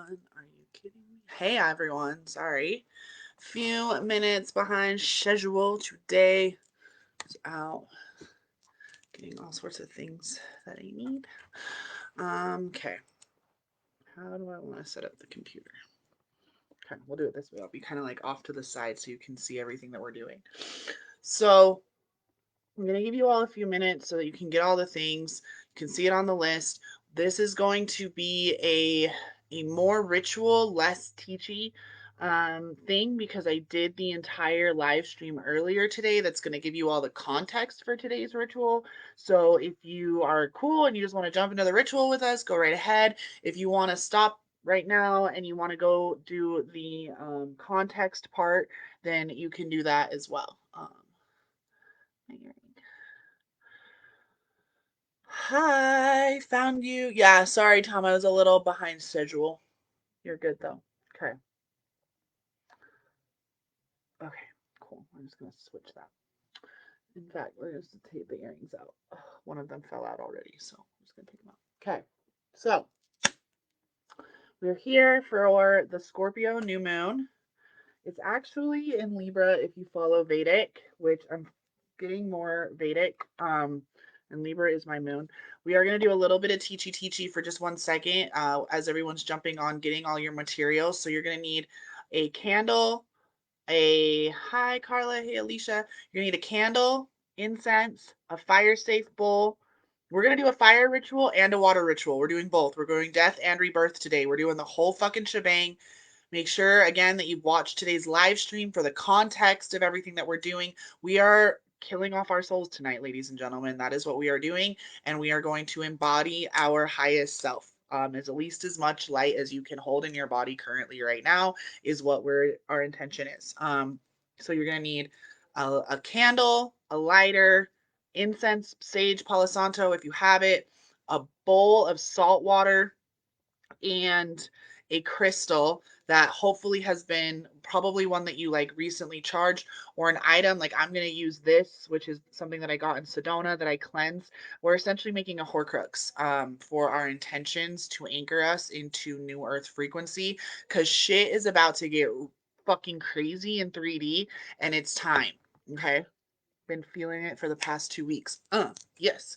on. Are you kidding me? Hey everyone, sorry. Few minutes behind schedule today. Is out getting all sorts of things that I need. Okay. How do I want to set up the computer? Okay, we'll do it this way. I'll be kind of like off to the side so you can see everything that we're doing. So I'm going to give you all a few minutes so that you can get all the things. You can see it on the list. This is going to be a more ritual, less teachy thing because I did the entire live stream earlier today. That's going to give you all the context for today's ritual. So if you are cool and you just want to jump into the ritual with us, go right ahead. If you want to stop right now and you want to go do the context part, then you can do that as well. Hi, found you. Yeah, sorry, Tom. I was a little behind schedule. You're good though. Okay. Okay, cool. I'm just gonna switch that. In fact, we're just gonna take the earrings out. Ugh, one of them fell out already, so I'm just gonna take them out. Okay. So we're here for the Scorpio new moon. It's actually in Libra if you follow Vedic, which I'm getting more Vedic. And Libra is my moon. We are going to do a little bit of teachy for just 1 second as everyone's jumping on getting all your materials. So you're going to need a candle, hi Carla, hey Alicia. You're going to need a candle, incense, a fire safe bowl. We're going to do a fire ritual and a water ritual. We're doing both. We're going death and rebirth today. We're doing the whole fucking shebang. Make sure, again, that you've watched today's live stream for the context of everything that we're doing. We are killing off our souls tonight, ladies and gentlemen. That is what we are doing, and we are going to embody our highest self. As at least as much light as you can hold in your body currently right now is what our intention is. So you're going to need a candle, a lighter, incense, sage, palo santo if you have it, a bowl of salt water, and a crystal that hopefully has been probably one that you like recently charged, or an item like I'm going to use this, which is something that I got in Sedona that I cleanse. We're essentially making a Horcrux for our intentions to anchor us into new earth frequency, because shit is about to get fucking crazy in 3D and it's time. Okay, been feeling it for the past 2 weeks. Yes.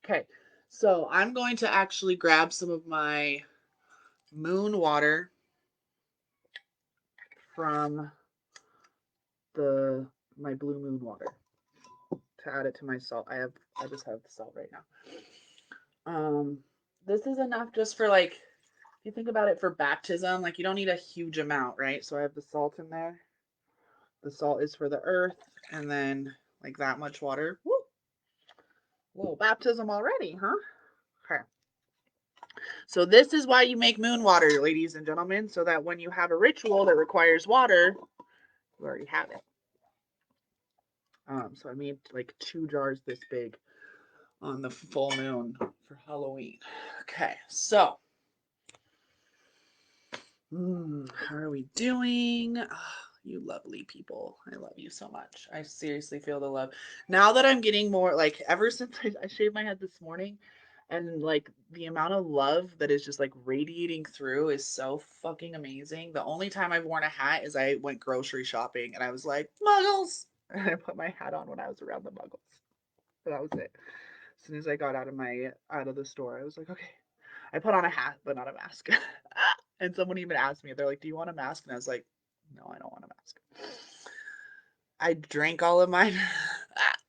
Okay, so I'm going to actually grab some of my moon water from my blue moon water to add it to my salt. I just have the salt right now. This is enough just for like, if you think about it, for baptism, like you don't need a huge amount, right? So I have the salt in there. The salt is for the earth, and then like that much water. Woo! Whoa, baptism already, huh? Okay. So this is why you make moon water, ladies and gentlemen, so that when you have a ritual that requires water, you already have it. So I made like 2 jars this big on the full moon for Halloween. Okay, so how are we doing? Oh, you lovely people. I love you so much. I seriously feel the love. Now that I'm getting more, like, ever since I shaved my head this morning, and like the amount of love that is just like radiating through is so fucking amazing. The only time I've worn a hat is I went grocery shopping and I was like, muggles! And I put my hat on when I was around the muggles. So that was it. As soon as I got out of the store, I was like, okay. I put on a hat, but not a mask. And someone even asked me, they're like, "Do you want a mask?" And I was like, "No, I don't want a mask." I drank all of mine.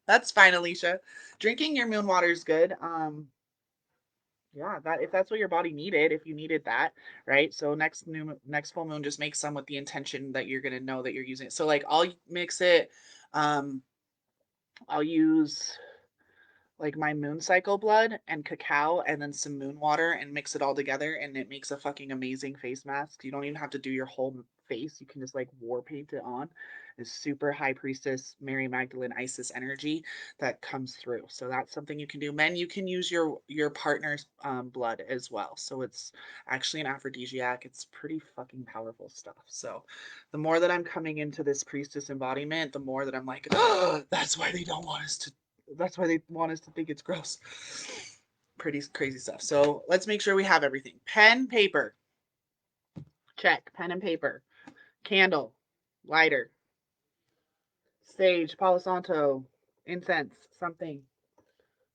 That's fine, Alicia. Drinking your moon water is good. Yeah, that if that's what your body needed, if you needed that, right? So next full moon, just make some with the intention that you're gonna know that you're using it. So like I'll mix it. Um, I'll use like my moon cycle blood and cacao and then some moon water and mix it all together, and it makes a fucking amazing face mask. You don't even have to do your whole face. You can just like war paint it on. It's super high priestess Mary Magdalene Isis energy that comes through. So that's something you can do. Men, you can use your partner's blood as well. So it's actually an aphrodisiac. It's pretty fucking powerful stuff. So the more that I'm coming into this priestess embodiment, the more that I'm like, oh, that's why they don't want us to that's why they want us to think it's gross. Pretty crazy stuff. So let's make sure we have everything. Pen, paper. Check. Pen and paper. Candle. Lighter. Sage. Palo Santo. Incense. Something.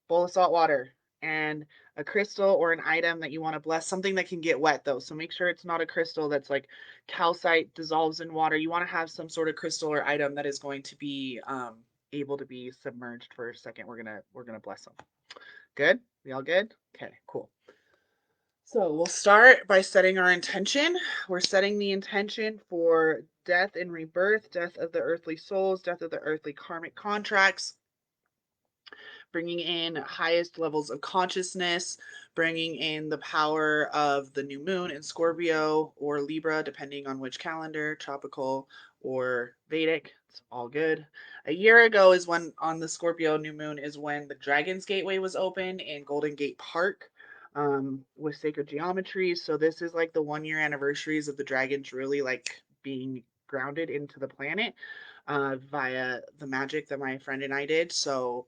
Bowl of salt water. And a crystal or an item that you want to bless. Something that can get wet though. So make sure it's not a crystal that's like calcite, dissolves in water. You want to have some sort of crystal or item that is going to be able to be submerged for a second. We're gonna bless them. Good? We all good? Okay, cool. So we'll start by setting our intention. We're setting the intention for death and rebirth, death of the earthly souls, death of the earthly karmic contracts, bringing in highest levels of consciousness, bringing in the power of the new moon in Scorpio or Libra, depending on which calendar, tropical or Vedic. It's all good. A year ago is when, on the Scorpio new moon, is when the Dragon's Gateway was open in Golden Gate Park with sacred geometry. So this is like the 1 year anniversaries of the dragons really like being grounded into the planet via the magic that my friend and I did. So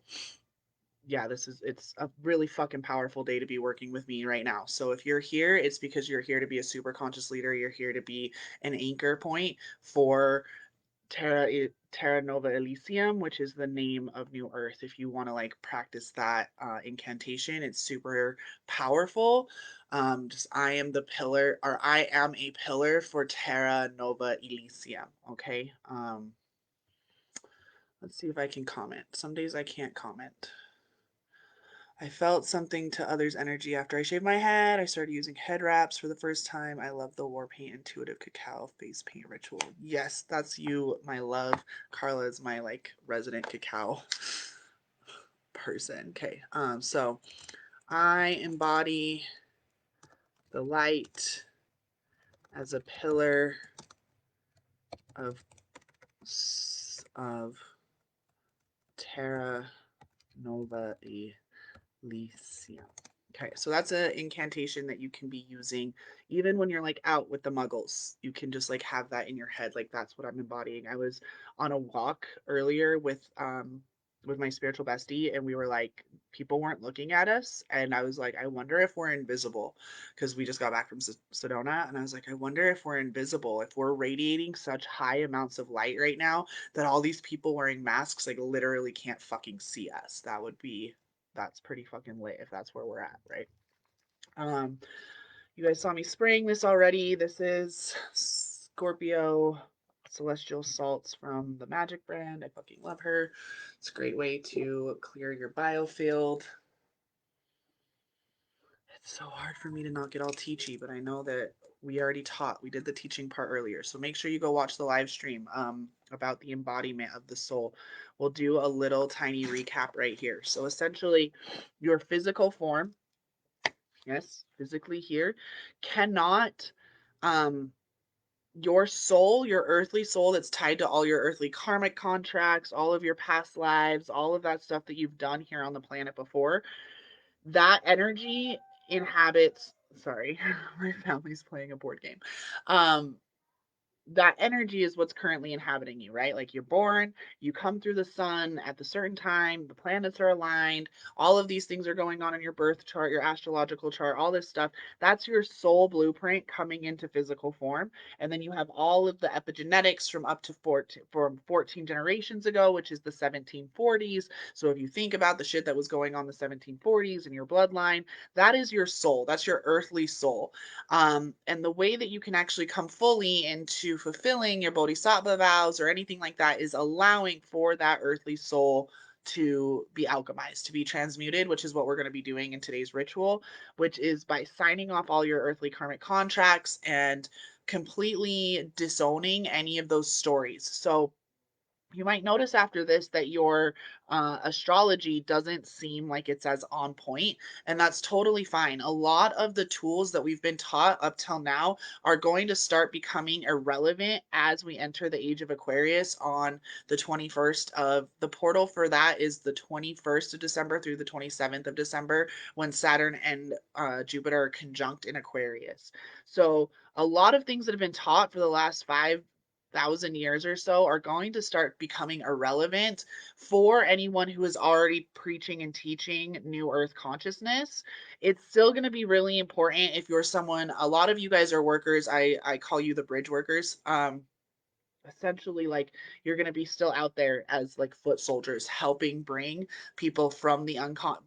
yeah, it's a really fucking powerful day to be working with me right now. So if you're here, it's because you're here to be a super conscious leader. You're here to be an anchor point for Terra Nova Elysium, which is the name of New Earth. If you want to like practice that incantation, it's super powerful. Just I am the pillar, or I am a pillar for Terra Nova Elysium. Okay. Let's see if I can comment. Some days I can't comment. I felt something to others' energy after I shaved my head. I started using head wraps for the first time. I love the war paint intuitive cacao face paint ritual. Yes, that's you, my love. Carla is my like resident cacao person. Okay. So I embody the light as a pillar of of Terra Nova Elysium. Okay, so that's an incantation that you can be using even when you're like out with the muggles. You can just like have that in your head, like that's what I'm embodying. I was on a walk earlier with my spiritual bestie, and we were like, people weren't looking at us, and I was like, I wonder if we're invisible, because we just got back from Sedona, and I was like, I wonder if we're invisible, if we're radiating such high amounts of light right now that all these people wearing masks like literally can't fucking see us. That's pretty fucking lit if that's where we're at, right? Um, you guys saw me spraying this already. This is Scorpio Celestial Salts from the Magic brand. I fucking love her. It's a great way to clear your biofield. It's so hard for me to not get all teachy, but I know that we already taught. We did the teaching part earlier. So make sure you go watch the live stream about the embodiment of the soul. We'll do a little tiny recap right here. So essentially, your physical form, yes, physically here, cannot, your soul, your earthly soul that's tied to all your earthly karmic contracts, all of your past lives, all of that stuff that you've done here on the planet before, that energy inhabits, sorry, my family's playing a board game. That energy is what's currently inhabiting you, right? Like you're born, you come through the sun at the certain time, the planets are aligned, all of these things are going on in your birth chart, your astrological chart, all this stuff. That's your soul blueprint coming into physical form. And then you have all of the epigenetics from up to 14 generations ago, which is the 1740s. So if you think about the shit that was going on in the 1740s in your bloodline, that is your soul. That's your earthly soul. And the way that you can actually come fully into fulfilling your bodhisattva vows or anything like that is allowing for that earthly soul to be alchemized, to be transmuted, which is what we're going to be doing in today's ritual, which is by signing off all your earthly karmic contracts and completely disowning any of those stories. So you might notice after this that your astrology doesn't seem like it's as on point, and that's totally fine. A lot of the tools that we've been taught up till now are going to start becoming irrelevant as we enter the Age of Aquarius on the 21st of the portal for that is the 21st of December through the 27th of December when Saturn and Jupiter are conjunct in Aquarius. So a lot of things that have been taught for the last 1,000 years or so are going to start becoming irrelevant for anyone who is already preaching and teaching New Earth consciousness. It's still going to be really important if you're someone, a lot of you guys are workers. I call you the bridge workers. Essentially, like, you're going to be still out there as like foot soldiers helping bring people from the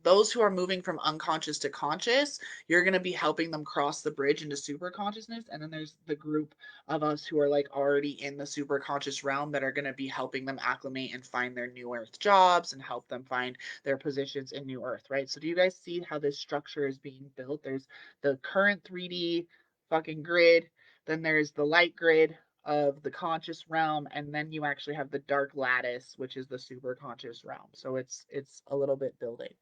those who are moving from unconscious to conscious. You're going to be helping them cross the bridge into super consciousness, and then there's the group of us who are like already in the super conscious realm that are going to be helping them acclimate and find their new earth jobs and help them find their positions in new earth, right? So do you guys see how this structure is being built? There's the current 3D fucking grid, then there's the light grid of the conscious realm, and then you actually have the dark lattice, which is the super conscious realm. So it's a little bit building.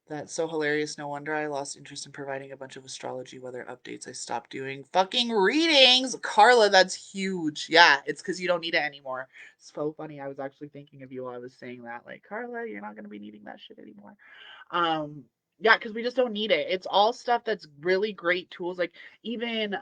That's so hilarious. No wonder I lost interest in providing a bunch of astrology weather updates. I stopped doing fucking readings. Carla, that's huge. Yeah, it's because you don't need it anymore. It's so funny. I was actually thinking of you while I was saying that. Like, Carla, you're not going to be needing that shit anymore. Yeah, because we just don't need it. It's all stuff that's really great tools. Like, even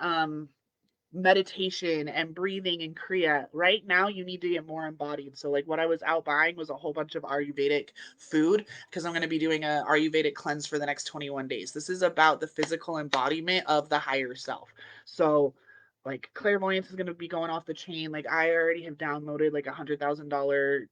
meditation and breathing and kriya. Right now you need to get more embodied. So like what I was out buying was a whole bunch of Ayurvedic food, because I'm going to be doing a Ayurvedic cleanse for the next 21 days. This is about the physical embodiment of the higher self. So like clairvoyance is going to be going off the chain. Like I already have downloaded like $100,000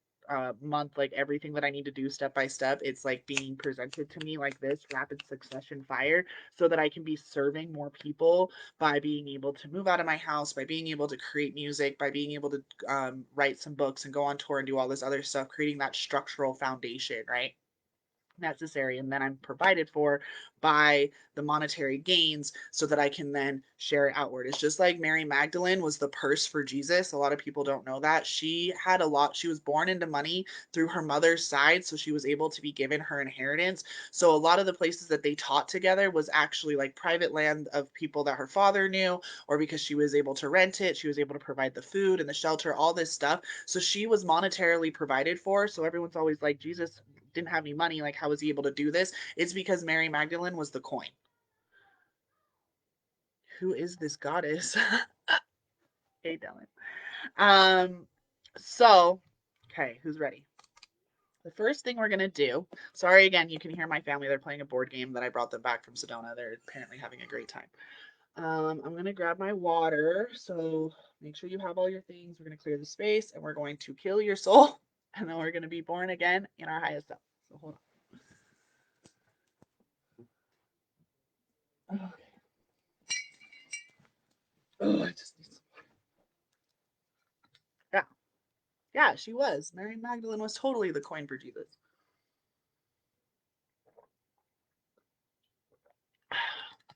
month, like everything that I need to do step by step. It's like being presented to me like this rapid succession fire, so that I can be serving more people by being able to move out of my house, by being able to create music, by being able to write some books and go on tour and do all this other stuff, creating that structural foundation, right? Necessary, and then I'm provided for by the monetary gains so that I can then share it outward. It's just like Mary Magdalene was the purse for Jesus. A lot of people don't know that. She had a lot, she was born into money through her mother's side, so she was able to be given her inheritance. So a lot of the places that they taught together was actually like private land of people that her father knew, or because she was able to rent it, she was able to provide the food and the shelter, all this stuff. So she was monetarily provided for. So everyone's always like, Jesus didn't have any money, like how was he able to do this? It's because Mary Magdalene was the coin. Who is this goddess? Hey, Dylan. So okay, who's ready? The first thing we're gonna do, sorry again, you can hear my family, they're playing a board game that I brought them back from Sedona. They're apparently having a great time. I'm gonna grab my water, so make sure you have all your things. We're gonna clear the space and we're going to kill your soul, and then we're gonna be born again in our highest self. So hold on. Okay. Oh, I just need some. Yeah. Yeah, she was. Mary Magdalene was totally the coin for Jesus.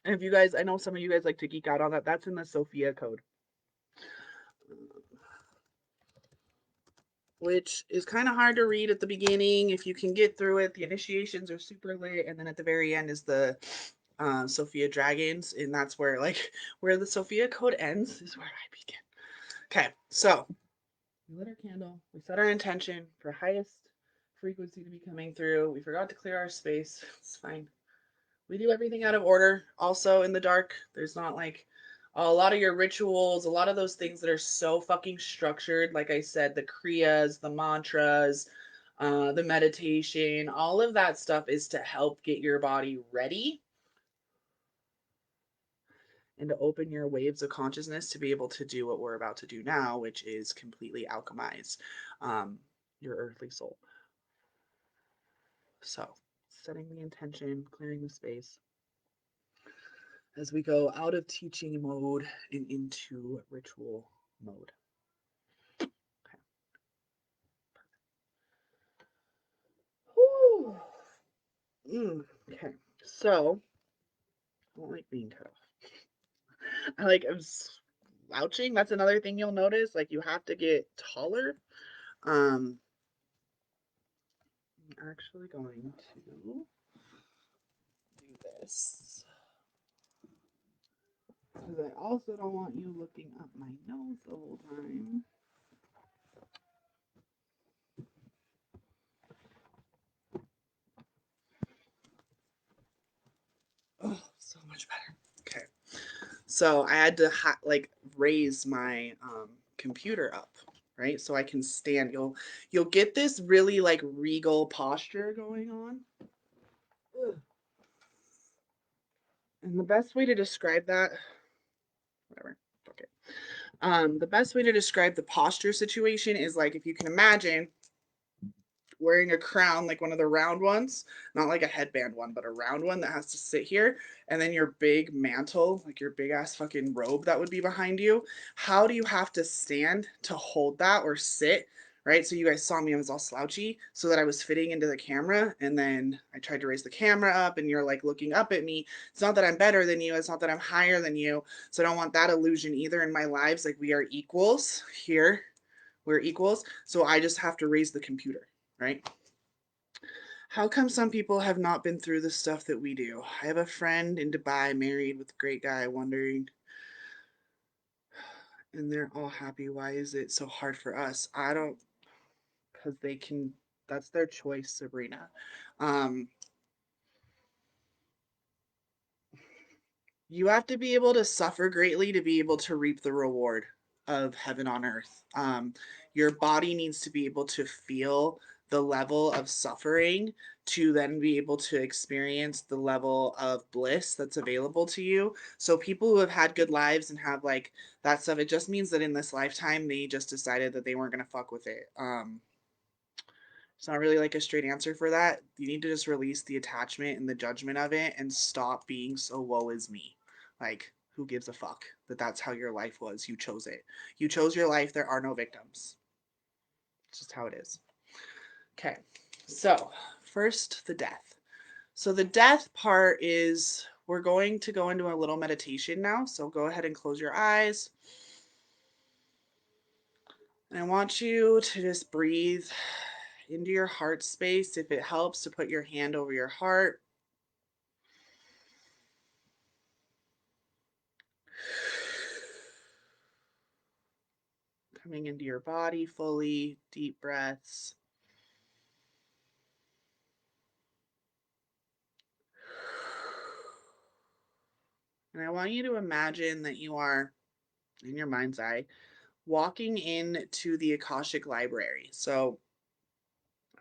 And if you guys, I know some of you guys like to geek out on that. That's in the Sophia code, which is kind of hard to read at the beginning. If you can get through it, the initiations are super lit, and then at the very end is the Sophia dragons, and that's where like where the Sophia code ends is where I begin. Okay, so we lit our candle. We set our intention for highest frequency to be coming through. We forgot to clear our space. It's fine. We do everything out of order. Also in the dark, there's not like a lot of your rituals, a lot of those things that are so fucking structured. Like I said, the kriyas, the mantras, the meditation, all of that stuff is to help get your body ready and to open your waves of consciousness to be able to do what we're about to do now, which is completely alchemize your earthly soul. So, setting the intention, clearing the space, as we go out of teaching mode and into ritual mode. Okay. Okay. So, I don't like being cut off. I'm slouching. That's another thing you'll notice. Like, you have to get taller. I'm actually going to do this, because I also don't want you looking up my nose the whole time. Oh, so much better. Okay. So I had to raise my computer up, right? So I can stand. You'll get this really like regal posture going on. Ugh. And the best way to describe that, whatever, okay. The best way to describe the posture situation is like if you can imagine wearing a crown, like one of the round ones, not like a headband one, but a round one that has to sit here, and then your big mantle, like your big ass fucking robe that would be behind you. How do you have to stand to hold that or sit? Right, so you guys saw me, I was all slouchy so that I was fitting into the camera, and then I tried to raise the camera up and you're like looking up at me. It's not that I'm better than you, it's not that I'm higher than you, so I don't want that illusion either in my lives. Like, we are equals here, we're equals, so I just have to raise the computer, right? How come some people have not been through the stuff that we do? I have a friend in Dubai, married with a great guy, wondering, and they're all happy. Why is it so hard for us? I don't, because they can, that's their choice, Sabrina. Um, you have to be able to suffer greatly to be able to reap the reward of heaven on earth. Your body needs to be able to feel the level of suffering to then be able to experience the level of bliss that's available to you. So people who have had good lives and have like that stuff, it just means that in this lifetime they just decided that they weren't gonna fuck with it. It's not really like a straight answer for that. You need to just release the attachment and the judgment of it and stop being so woe is me. Like, who gives a fuck that that's how your life was? You chose it. You chose your life. There are no victims. It's just how it is. Okay. So, first, the death. So, the death part is we're going to go into a little meditation now. So, go ahead and close your eyes. And I want you to just breathe into your heart space. If it helps, to put your hand over your heart. Coming into your body fully, deep breaths. And I want you to imagine that you are, in your mind's eye, walking into the Akashic Library. So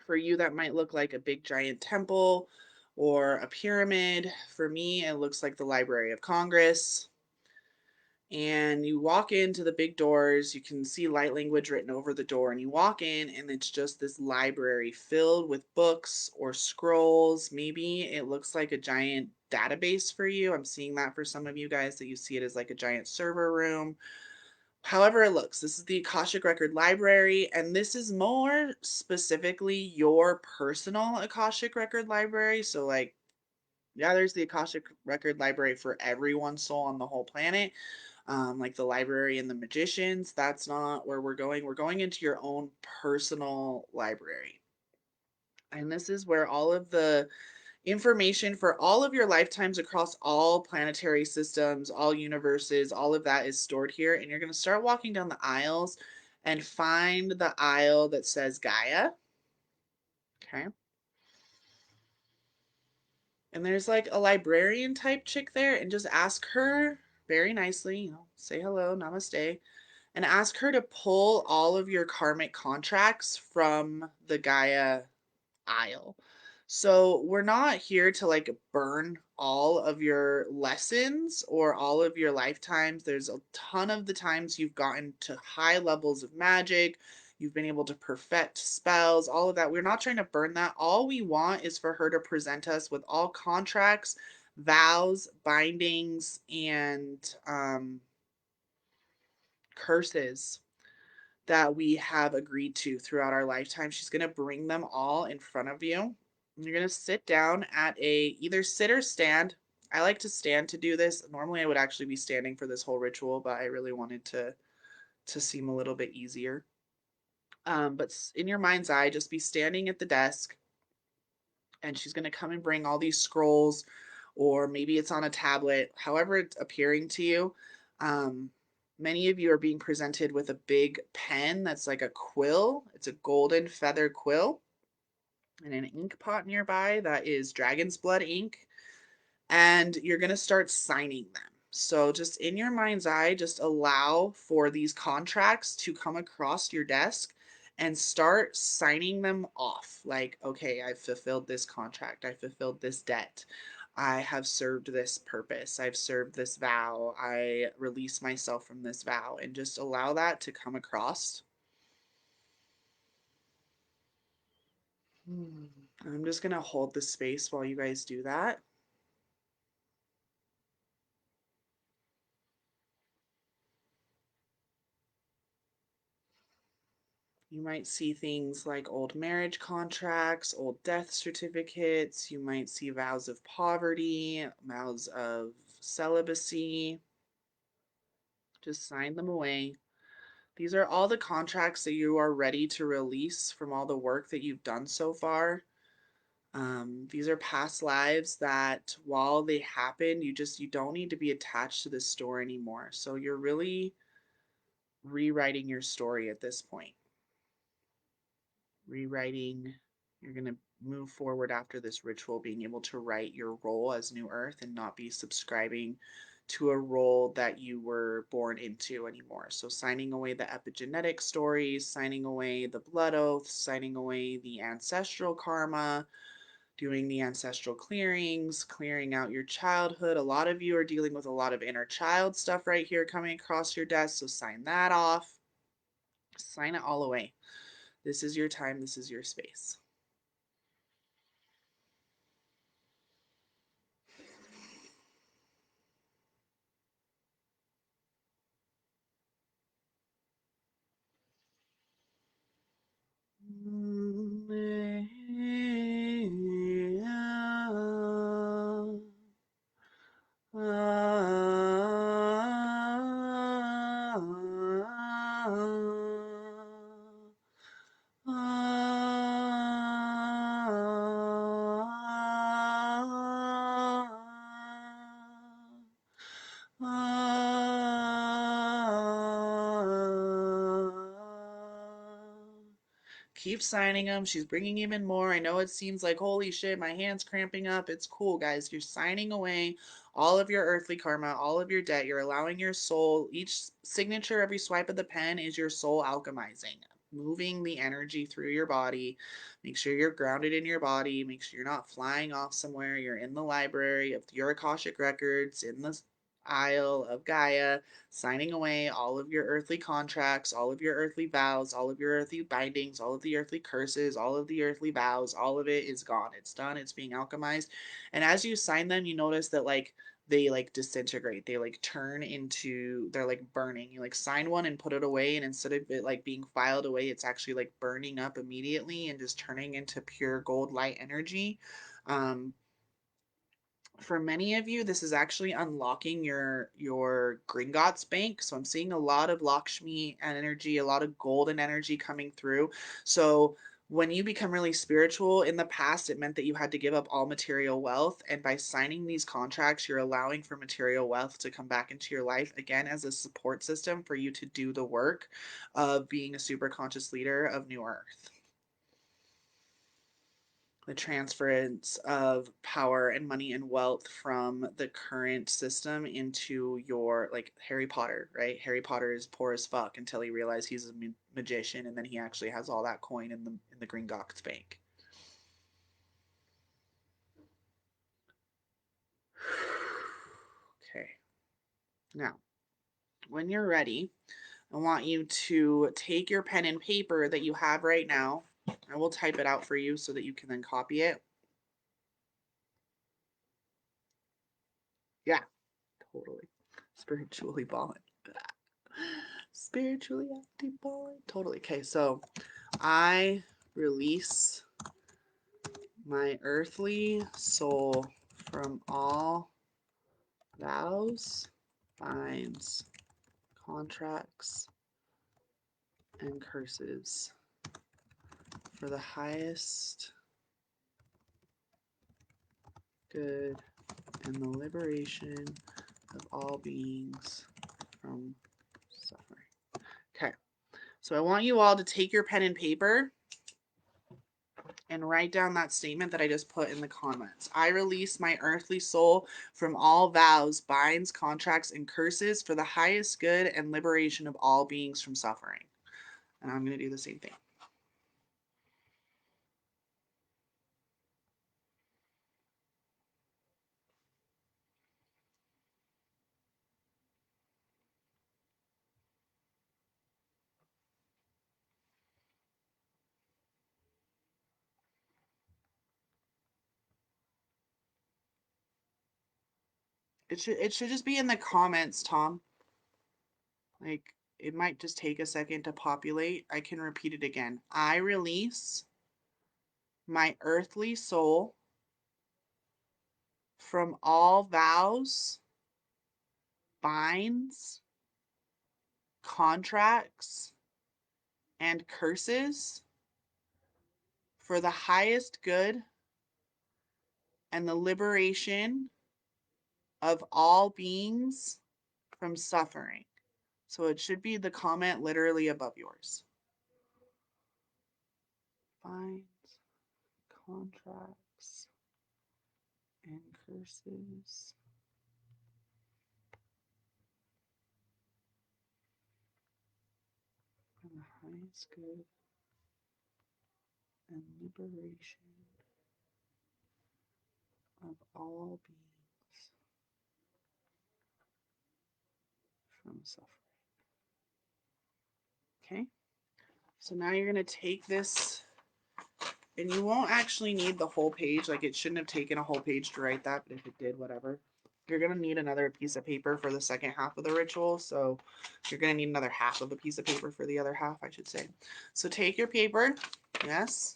for you, that might look like a big giant temple or a pyramid. For me, it looks like the Library of Congress. And you walk into the big doors, you can see light language written over the door, and you walk in and it's just this library filled with books or scrolls. Maybe it looks like a giant database for you. I'm seeing that for some of you guys, that you see it as like a giant server room. However it looks, this is the Akashic Record Library, and this is more specifically your personal Akashic Record Library. So like, yeah, there's the Akashic Record Library for everyone's soul on the whole planet, like the library and the magicians. That's not where we're going. We're going into your own personal library. And this is where all of the information for all of your lifetimes across all planetary systems, all universes, all of that is stored here. And you're going to start walking down the aisles and find the aisle that says Gaia. Okay. And there's like a librarian type chick there, and just ask her very nicely, say hello, namaste, and ask her to pull all of your karmic contracts from the Gaia aisle. So we're not here to like burn all of your lessons or all of your lifetimes. There's a ton of the times you've gotten to high levels of magic. You've been able to perfect spells, all of that. We're not trying to burn that. All we want is for her to present us with all contracts, vows, bindings, and curses that we have agreed to throughout our lifetime. She's going to bring them all in front of you. And you're going to sit down at either sit or stand. I like to stand to do this. Normally I would actually be standing for this whole ritual, but I really wanted to seem a little bit easier. But in your mind's eye, just be standing at the desk, and she's going to come and bring all these scrolls, or maybe it's on a tablet, however it's appearing to you. Um, Many of you are being presented with a big pen that's like a quill. It's a golden feather quill, and an ink pot nearby that is dragon's blood ink. And you're going to start signing them. So just in your mind's eye, just allow for these contracts to come across your desk and start signing them off. Like, okay, I've fulfilled this contract. I fulfilled this debt. I have served this purpose. I've served this vow. I release myself from this vow, and just allow that to come across. I'm just going to hold the space while you guys do that. You might see things like old marriage contracts, old death certificates. You might see vows of poverty, vows of celibacy. Just sign them away. These are all the contracts that you are ready to release from all the work that you've done so far. These are past lives that while they happen, you don't need to be attached to this story anymore. So you're really rewriting your story at this point. Rewriting, you're going to move forward after this ritual, being able to write your role as New Earth and not be subscribing to a role that you were born into anymore. So signing away the epigenetic stories, signing away the blood oaths, signing away the ancestral karma, doing the ancestral clearings, clearing out your childhood. A lot of you are dealing with a lot of inner child stuff right here coming across your desk, so sign that off. Sign it all away. This is your time, this is your space. Keep signing them. She's bringing even more. I know it seems like, holy shit, my hand's cramping up. It's cool, guys. You're signing away all of your earthly karma, all of your debt. You're allowing your soul, each signature, every swipe of the pen is your soul alchemizing, moving the energy through your body. Make sure you're grounded in your body. Make sure you're not flying off somewhere. You're in the library of your Akashic records, in the Isle of Gaia, signing away all of your earthly contracts, all of your earthly vows, all of your earthly bindings, all of the earthly curses, all of the earthly vows, all of it is gone. It's done. It's being alchemized. And as you sign them, you notice that like they like disintegrate. They like turn into, they're like burning. You like sign one and put it away, and instead of it like being filed away, it's actually like burning up immediately and just turning into pure gold light energy. Um, for many of you, this is actually unlocking your Gringotts bank. So I'm seeing a lot of Lakshmi energy, a lot of golden energy coming through. So when you become really spiritual, in the past, it meant that you had to give up all material wealth. And by signing these contracts, you're allowing for material wealth to come back into your life again as a support system for you to do the work of being a super conscious leader of New Earth. The transference of power and money and wealth from the current system into your, like Harry Potter, right? Harry Potter is poor as fuck until he realizes he's a magician, and then he actually has all that coin in the Gringotts bank. Okay. Now, when you're ready, I want you to take your pen and paper that you have right now. I will type it out for you so that you can then copy it. Yeah, totally. Spiritually balling. Spiritually active balling. Totally. Okay, so I release my earthly soul from all vows, binds, contracts, and curses for the highest good and the liberation of all beings from suffering. Okay, so I want you all to take your pen and paper and write down that statement that I just put in the comments. I release my earthly soul from all vows, binds, contracts, and curses for the highest good and liberation of all beings from suffering. And I'm going to do the same thing. It should just be in the comments, Tom. Like, it might just take a second to populate. I can repeat it again. I release my earthly soul from all vows, binds, contracts, and curses for the highest good and the liberation of all beings from suffering. So it should be the comment literally above yours. Binds, contracts, and curses for the highest good and liberation of all beings from suffering. Okay, so now you're going to take this, and you won't actually need the whole page. Like, it shouldn't have taken a whole page to write that, but if it did, whatever. You're going to need another piece of paper for the second half of the ritual, so you're going to need another half of a piece of paper for the other half, I should say. So take your paper, yes,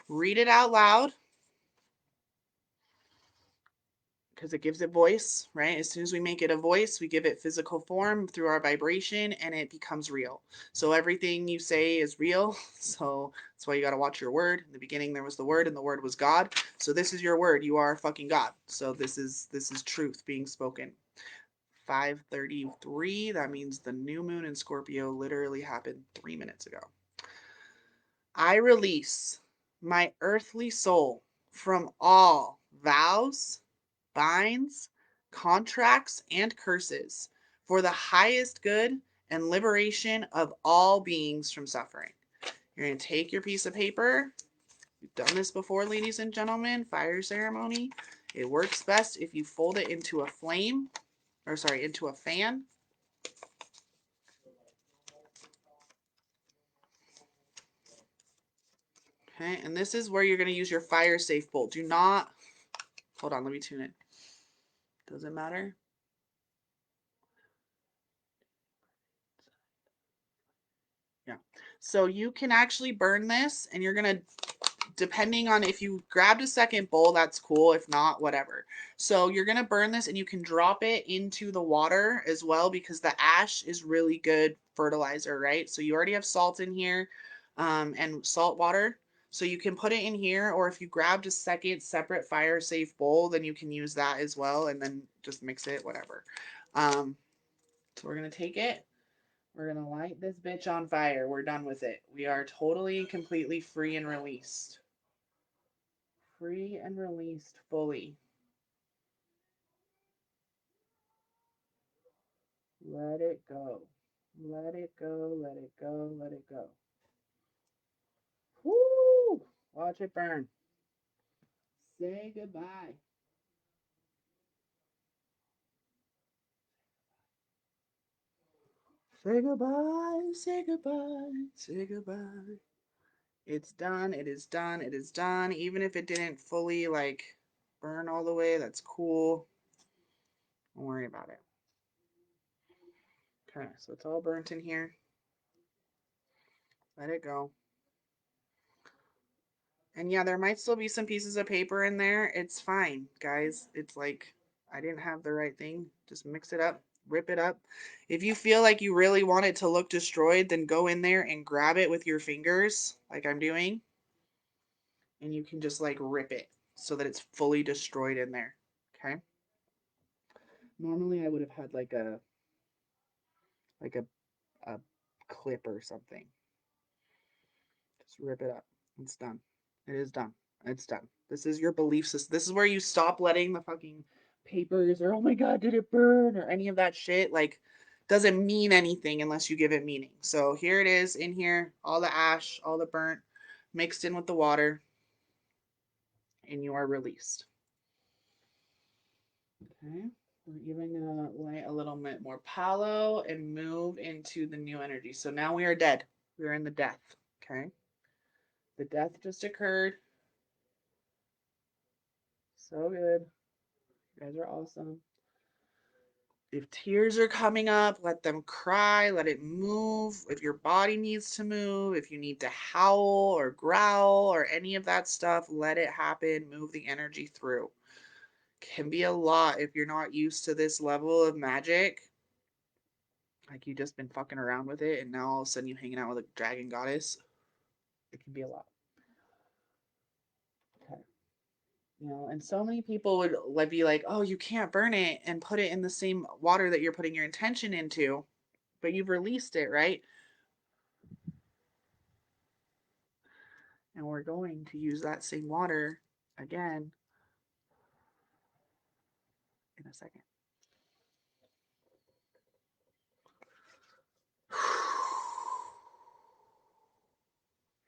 read it out loud, because it gives it voice, right? As soon as we make it a voice, we give it physical form through our vibration, and it becomes real. So everything you say is real. So that's why you got to watch your word. In the beginning, there was the word, and the word was God. So this is your word. You are fucking God. So this is truth being spoken. 5:33. That means the new moon in Scorpio literally happened 3 minutes ago. I release my earthly soul from all vows, binds, contracts, and curses for the highest good and liberation of all beings from suffering. You're going to take your piece of paper. You've done this before, ladies and gentlemen. Fire ceremony. It works best if you fold it into a flame, or sorry, into a fan. Okay, and this is where you're going to use your fire safe bowl. Do not, hold on, let me tune it. Does it matter? Yeah. So you can actually burn this, and you're going to, depending on if you grabbed a second bowl, that's cool. If not, whatever. So you're going to burn this, and you can drop it into the water as well, because the ash is really good fertilizer, right? So you already have salt in here, and salt water. So you can put it in here, or if you grabbed a second separate fire safe bowl, then you can use that as well, and then just mix it, whatever. So we're going to take it. We're going to light this bitch on fire. We're done with it. We are totally, completely free and released. Free and released fully. Let it go. Let it go, let it go, let it go. Woo! Watch it burn. Say goodbye. Say goodbye, say goodbye, say goodbye. It's done, it is done, it is done. Even if it didn't fully, like, burn all the way, that's cool. Don't worry about it. Okay, so it's all burnt in here. Let it go. And yeah, there might still be some pieces of paper in there. It's fine, guys. It's like, I didn't have the right thing. Just mix it up, rip it up. If you feel like you really want it to look destroyed, then go in there and grab it with your fingers, like I'm doing. And you can just like rip it so that it's fully destroyed in there. Okay. Normally I would have had like a a clip or something. Just rip it up. It's done. It is done. It's done. This is your belief system. This is where you stop letting the fucking papers or, oh my God, did it burn? Or any of that shit. Like, doesn't mean anything unless you give it meaning. So here it is in here, all the ash, all the burnt, mixed in with the water, and you are released. Okay. We're even gonna light a little bit more palo and move into the new energy. So now we are dead. We are in the death. Okay. The death just occurred. So good. You guys are awesome. If tears are coming up, let them cry, let it move. If your body needs to move, if you need to howl or growl or any of that stuff, let it happen. Move the energy through. Can be a lot if you're not used to this level of magic. Like you just been fucking around with it and now all of a sudden you're hanging out with a dragon goddess. It can be a lot. Okay. You know, and so many people would like be like, oh, you can't burn it and put it in the same water that you're putting your intention into, but you've released it, right? And we're going to use that same water again in a second.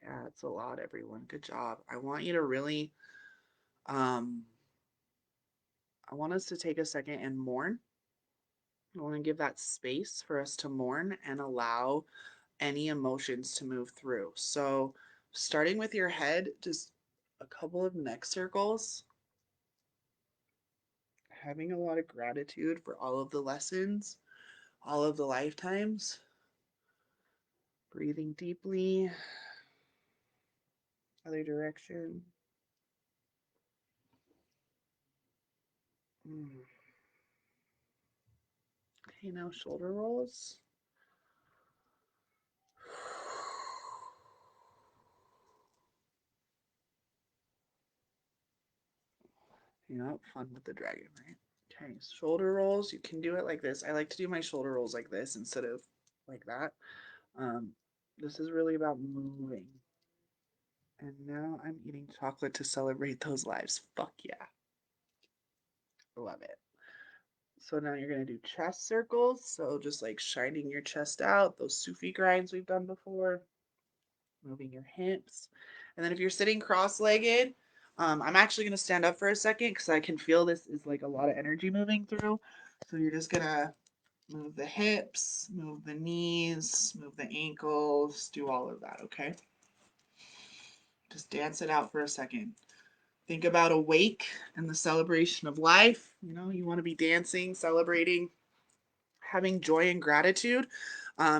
Yeah, it's a lot, everyone. Good job. I want you to really, I want us to take a second and mourn. I want to give that space for us to mourn and allow any emotions to move through. So, starting with your head, just a couple of neck circles, having a lot of gratitude for all of the lessons, all of the lifetimes, breathing deeply, other direction. Okay, now shoulder rolls. You know, fun with the dragon, right? Okay, shoulder rolls. You can do it like this. I like to do my shoulder rolls like this instead of like that. Um, this is really about moving. And now I'm eating chocolate to celebrate those lives. Fuck yeah. Love it. So now you're going to do chest circles. So just like shining your chest out, those Sufi grinds we've done before, moving your hips. And then if you're sitting cross-legged, I'm actually going to stand up for a second because I can feel this is like a lot of energy moving through. So you're just going to move the hips, move the knees, move the ankles, do all of that, okay? Just dance it out for a second. Think about a wake and the celebration of life. You know, you want to be dancing, celebrating, having joy and gratitude.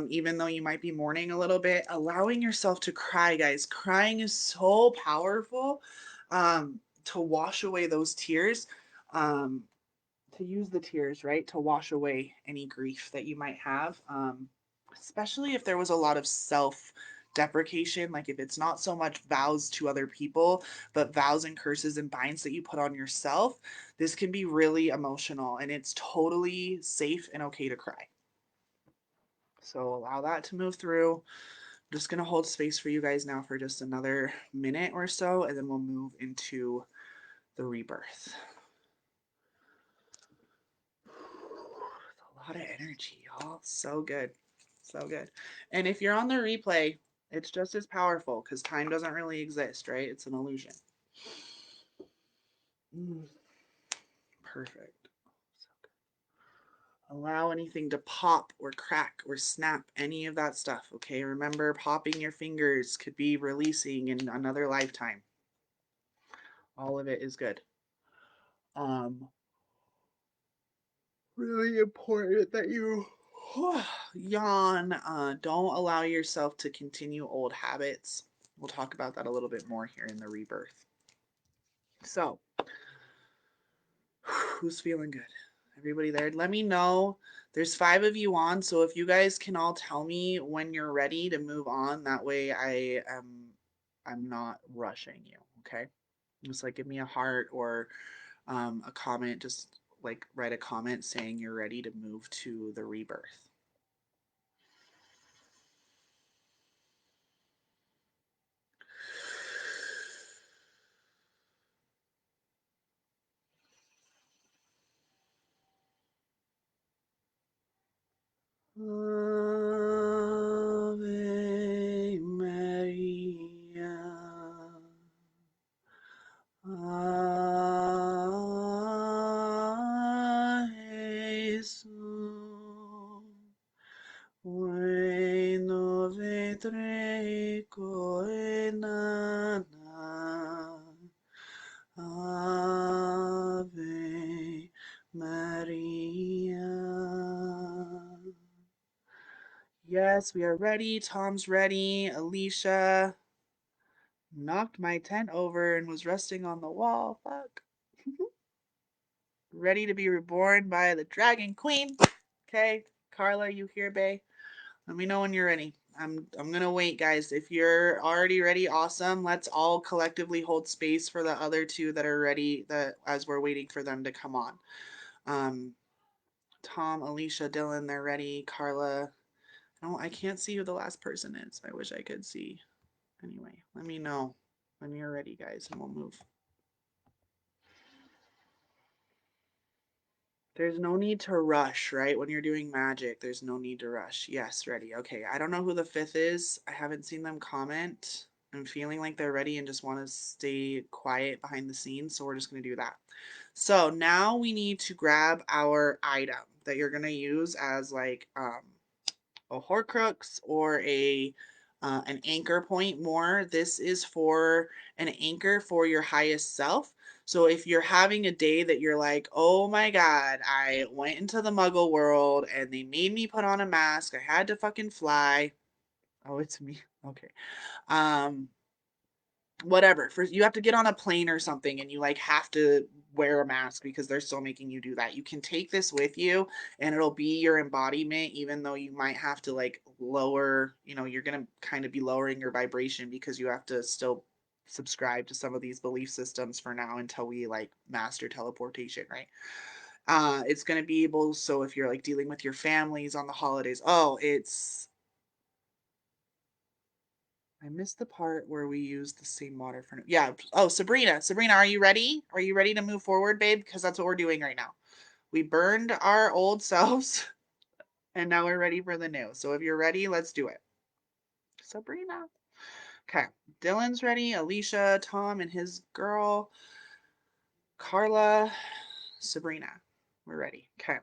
Even though you might be mourning a little bit, allowing yourself to cry, guys. Crying is so powerful to wash away those tears, to use the tears, right, to wash away any grief that you might have, especially if there was a lot of self deprecation, like if it's not so much vows to other people, but vows and curses and binds that you put on yourself. This can be really emotional and it's totally safe and okay to cry. So allow that to move through. I'm just going to hold space for you guys now for just another minute or so, and then we'll move into the rebirth. A lot of energy, y'all. So good. So good. And if you're on the replay, it's just as powerful because time doesn't really exist, right? It's an illusion. Perfect. So good. Allow anything to pop or crack or snap, any of that stuff, okay? Remember, popping your fingers could be releasing in another lifetime. All of it is good. Really important that you yawn. Don't allow yourself to continue old habits. We'll talk about that a little bit more here in the rebirth. So, who's feeling good? Everybody there? Let me know. There's 5 of you on, so if you guys can all tell me when you're ready to move on, that way I'm not rushing you, okay? Just like give me a heart or a comment, just like write a comment saying you're ready to move to the rebirth. tre coenana. Ave Maria. Yes, we are ready. Tom's ready. Alicia knocked my tent over and was resting on the wall. Fuck. Ready to be reborn by the Dragon Queen. Okay, Carla, you here, bae? Let me know when you're ready. I'm gonna wait, guys. If you're already ready, awesome. Let's all collectively hold space for the other two that are ready. That as we're waiting for them to come on. Um, Tom, Alicia, Dylan, they're ready. Carla, no, I can't see who the last person is. I wish I could see. Anyway, let me know when you're ready, guys, and we'll move. There's no need to rush, right? When you're doing magic, there's no need to rush. Yes, ready. Okay, I don't know who the fifth is. I haven't seen them comment. I'm feeling like they're ready and just want to stay quiet behind the scenes, so we're just going to do that. So now we need to grab our item that you're going to use as like a Horcrux or a an anchor point more. This is for an anchor for your highest self. So if you're having a day that you're like, oh my God, I went into the muggle world and they made me put on a mask. I had to fucking fly. Oh, it's me. Okay. Um, whatever. For you have to get on a plane or something and you like have to wear a mask because they're still making you do that. You can take this with you and it'll be your embodiment, even though you might have to like lower, you're gonna kind of be lowering your vibration because you have to still subscribe to some of these belief systems for now until we like master teleportation, right? It's gonna be able, so if you're like dealing with your families on the holidays, I missed the part where we used the same water for. Yeah. Oh, Sabrina. Sabrina, are you ready? Are you ready to move forward, babe? Because that's what we're doing right now. We burned our old selves and now we're ready for the new. So if you're ready, let's do it. Sabrina. Okay. Dylan's ready. Alicia, Tom, and his girl. Carla, Sabrina. We're ready. Okay.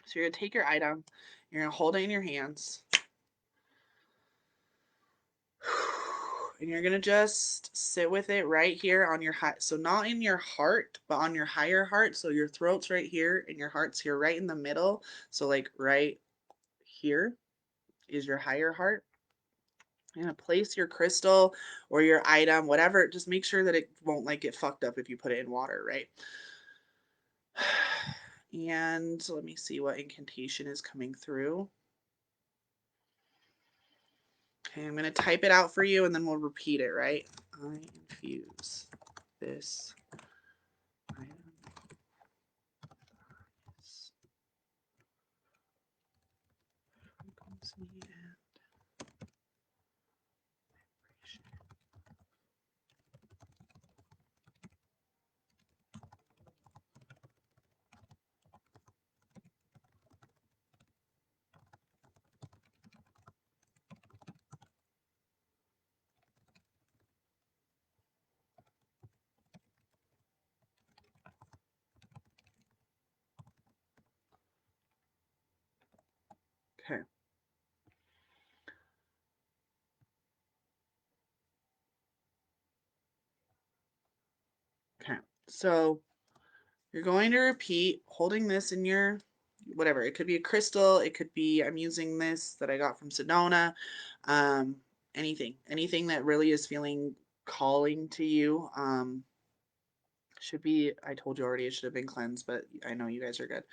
So you're going to take your item. You're going to hold it in your hands. And you're gonna just sit with it right here on your high, so not in your heart, but on your higher heart. So your throat's right here and your heart's here right in the middle. So like right here is your higher heart. You're gonna place your crystal or your item, whatever, just make sure that it won't like get fucked up if you put it in water, right? And let me see what incantation is coming through. Okay, I'm going to type it out for you and then we'll repeat it, right? I infuse this item. Frequency and vibration. Okay. Okay. So you're going to repeat holding this in your whatever. It could be a crystal. It could be, I'm using this that I got from Sedona. Um, anything that really is feeling calling to you. Should be, I told you already, it should have been cleansed, but I know you guys are good.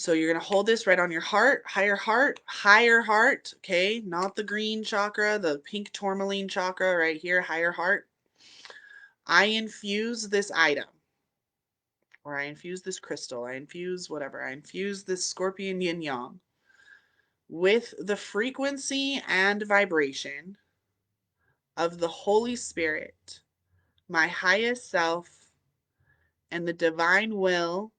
So you're going to hold this right on your heart, higher heart, okay? Not the green chakra, the pink tourmaline chakra right here, higher heart. I infuse this item, or I infuse this crystal, I infuse whatever, I infuse this scorpion yin yang with the frequency and vibration of the Holy Spirit, my highest self, and the divine will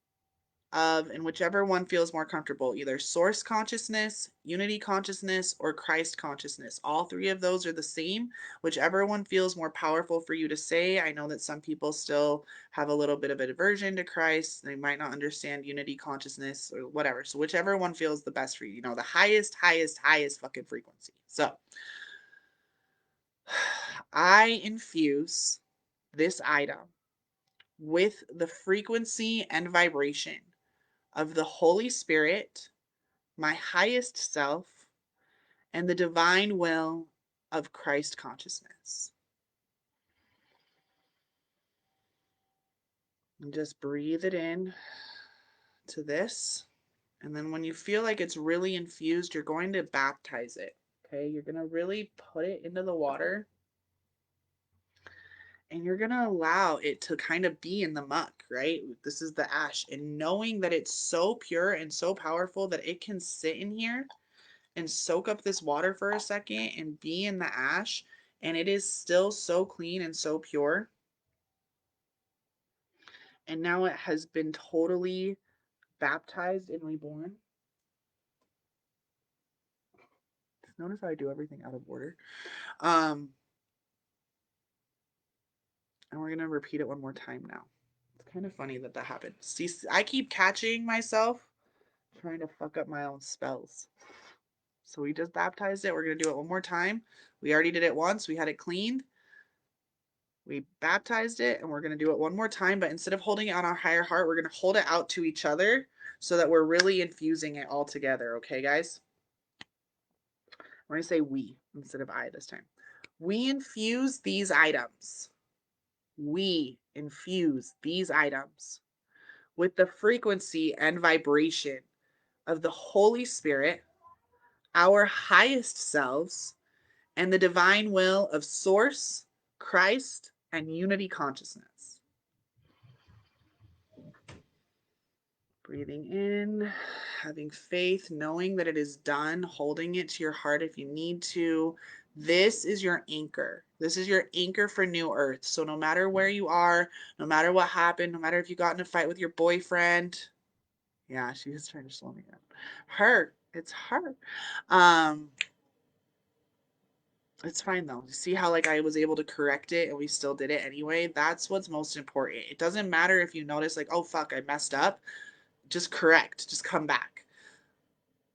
of, and whichever one feels more comfortable, either source consciousness, unity consciousness, or Christ consciousness. All three of those are the same. Whichever one feels more powerful for you to say. I know that some people still have a little bit of aversion to Christ. They might not understand unity consciousness or whatever. So whichever one feels the best for you, the highest, highest fucking frequency. So I infuse this item with the frequency and vibration of the Holy Spirit, my highest self, and the divine will of Christ consciousness. And just breathe it in to this. And then when you feel like it's really infused, you're going to baptize it. Okay, you're going to really put it into the water. And you're going to allow it to kind of be in the muck, right? This is the ash. And knowing that it's so pure and so powerful that it can sit in here and soak up this water for a second and be in the ash, and it is still so clean and so pure. And now it has been totally baptized and reborn. Notice how I do everything out of order. And we're going to repeat it one more time now. It's kind of funny that happened. See, I keep catching myself trying to fuck up my own spells. So we just baptized it. We're going to do it one more time. We already did it once. We had it cleaned. We baptized it, and we're going to do it one more time. But instead of holding it on our higher heart, we're going to hold it out to each other so that we're really infusing it all together. Okay, guys? We're going to say we instead of I this time. We infuse these items. We infuse these items with the frequency and vibration of the Holy Spirit, our highest selves, and the divine will of Source, Christ, and unity consciousness. Breathing in, having faith, knowing that it is done, holding it to your heart if you need to. This is your anchor. This is your anchor for New Earth. So no matter where you are, no matter what happened, no matter if you got in a fight with your boyfriend. Yeah, she was trying to slow me down. Her. It's her. It's fine though. See how I was able to correct it and we still did it anyway? That's what's most important. It doesn't matter if you notice oh fuck, I messed up. Just correct. Just come back.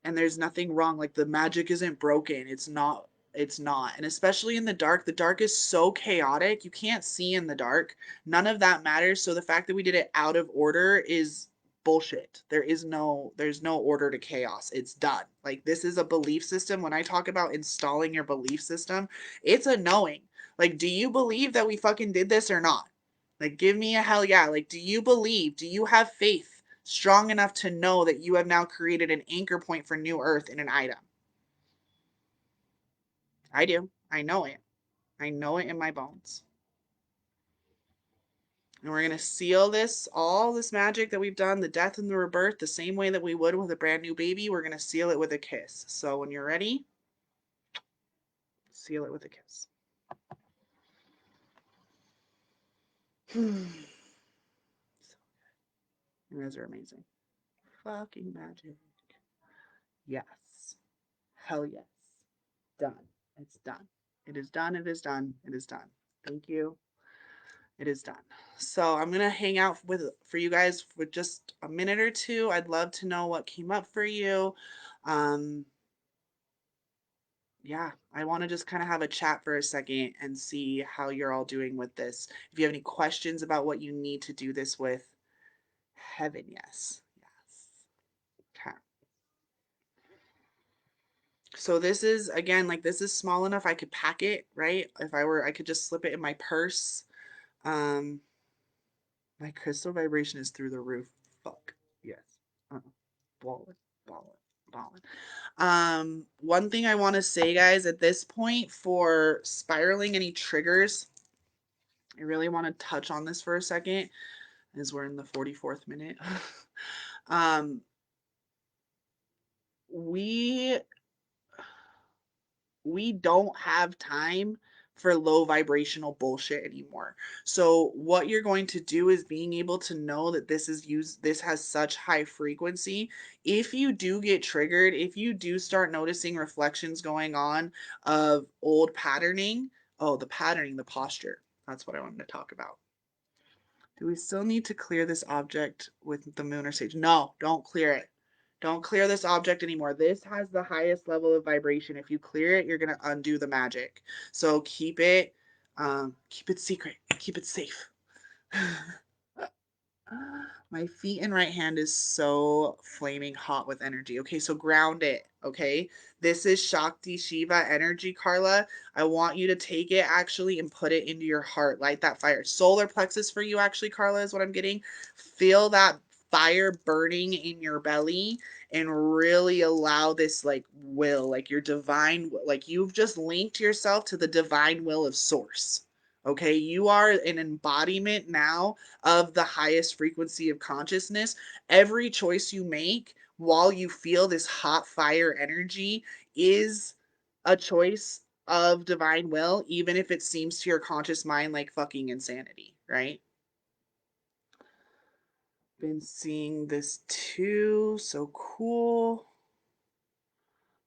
And there's nothing wrong. The magic isn't broken. It's not. It's not. And especially in the dark is so chaotic. You can't see in the dark. None of that matters. So the fact that we did it out of order is bullshit. There's no order to chaos. It's done. This is a belief system. When I talk about installing your belief system, it's a knowing. Do you believe that we fucking did this or not? Give me a hell yeah. Do you believe? Do you have faith strong enough to know that you have now created an anchor point for New Earth in an item? I do. I know it. I know it in my bones. And we're going to seal all this magic that we've done, the death and the rebirth, the same way that we would with a brand new baby. We're going to seal it with a kiss. So when you're ready, seal it with a kiss. You guys are amazing. Fucking magic. Yes. Hell yes. Done. It's done. It is done. It is done. It is done. Thank you. It is done. So I'm gonna hang out for you guys for just a minute or two. I'd love to know what came up for you. Yeah, I want to just kind of have a chat for a second and see how you're all doing with this. If you have any questions about what you need to do this with, heaven yes. Yes. Okay. So this is, again, this is small enough I could pack it, right? If I could just slip it in my purse. My crystal vibration is through the roof. Fuck. Yes. Balling, balling, balling. One thing I want to say, guys, at this point for spiraling any triggers, I really want to touch on this for a second as we're in the 44th minute. We don't have time for low vibrational bullshit anymore. So what you're going to do is being able to know that this has such high frequency. If you do get triggered, if you do start noticing reflections going on of old patterning, oh, the patterning, the posture, that's what I wanted to talk about. Do we still need to clear this object with the moon or sage? No, don't clear it. Don't clear this object anymore. This has the highest level of vibration. If you clear it, you're going to undo the magic. So keep it secret. Keep it safe. My feet and right hand is so flaming hot with energy. Okay, so ground it. Okay, this is Shakti Shiva energy, Carla. I want you to take it actually and put it into your heart. Light that fire. Solar plexus for you, actually, Carla, is what I'm getting. Feel that fire burning in your belly and really allow this like will, like your divine, like you've just linked yourself to the divine will of source. Okay, you are an embodiment now of the highest frequency of consciousness. Every choice you make while you feel this hot fire energy is a choice of divine will, even if it seems to your conscious mind like fucking insanity, right? Been seeing this too. So cool.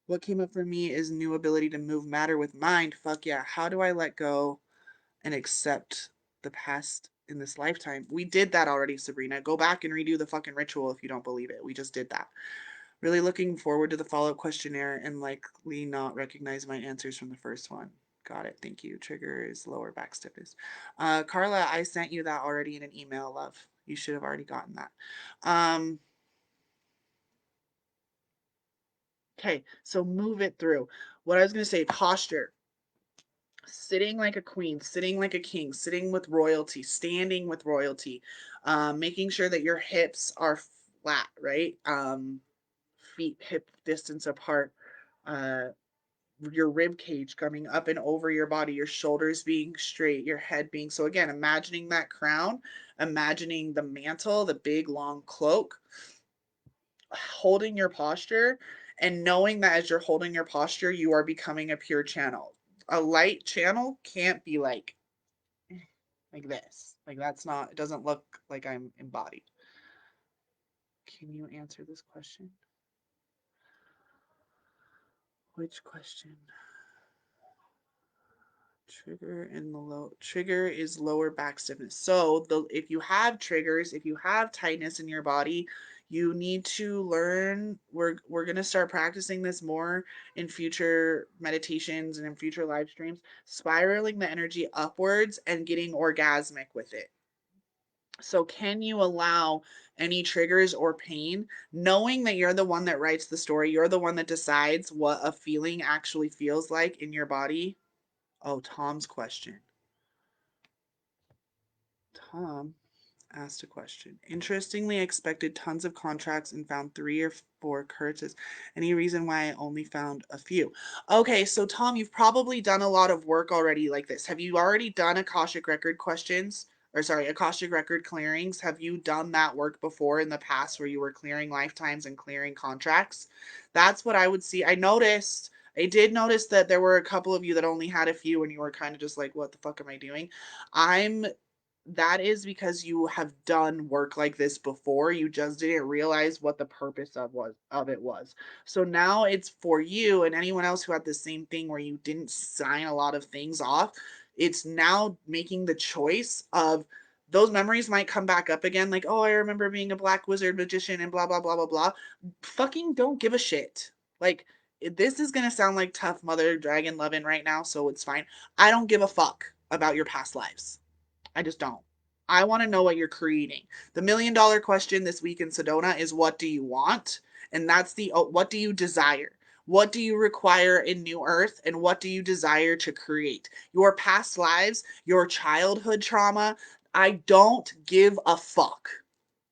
What came up for me is new ability to move matter with mind. Fuck yeah. How do I let go and accept the past in this lifetime? We did that already, Sabrina. Go back and redo the fucking ritual if you don't believe it. We just did that. Really looking forward to the follow-up questionnaire and likely not recognize my answers from the first one. Got it. Thank you. Trigger is lower back stiffness. Carla, I sent you that already in an email, love. You should have already gotten that. Okay, so move it through. What I was going to say, posture. Sitting like a queen, sitting like a king, sitting with royalty, standing with royalty, making sure that your hips are flat, right? Feet hip distance apart, uh, your rib cage coming up and over your body, your shoulders being straight, your head being so. Again, imagining that crown, imagining the mantle, the big long cloak, holding your posture, and knowing that as you're holding your posture, you are becoming a pure channel. A light channel can't be like this. Like that's not, it doesn't look like I'm embodied. Can you answer this question? Which question? Trigger is lower back stiffness. So if you have triggers, if you have tightness in your body, you need to learn. We're gonna start practicing this more in future meditations and in future live streams, spiraling the energy upwards and getting orgasmic with it. So can you allow any triggers or pain, knowing that you're the one that writes the story, you're the one that decides what a feeling actually feels like in your body? Oh, Tom's question. Tom asked a question. Interestingly, I expected tons of contracts and found 3 or 4 curses. Any reason why I only found a few? Okay, so Tom, you've probably done a lot of work already like this. Have you already done Akashic Record questions? Or sorry, Akashic Record clearings? Have you done that work before in the past where you were clearing lifetimes and clearing contracts? That's what I would see. I did notice that there were a couple of you that only had a few and you were kind of just like, what the fuck am I doing? That is because you have done work like this before. You just didn't realize what the purpose of it was. So now it's for you and anyone else who had the same thing where you didn't sign a lot of things off. It's now making the choice of those memories might come back up again, like, oh, I remember being a black wizard magician and blah blah blah blah blah. Fucking don't give a shit. Like, this is gonna sound like tough mother dragon loving right now, so it's fine. I don't give a fuck about your past lives. I just don't. I want to know what you're creating. The $1,000,000 question this week in Sedona is what do you want? And that's what do you desire? What do you require in New Earth? And what do you desire to create? Your past lives, your childhood trauma. I don't give a fuck.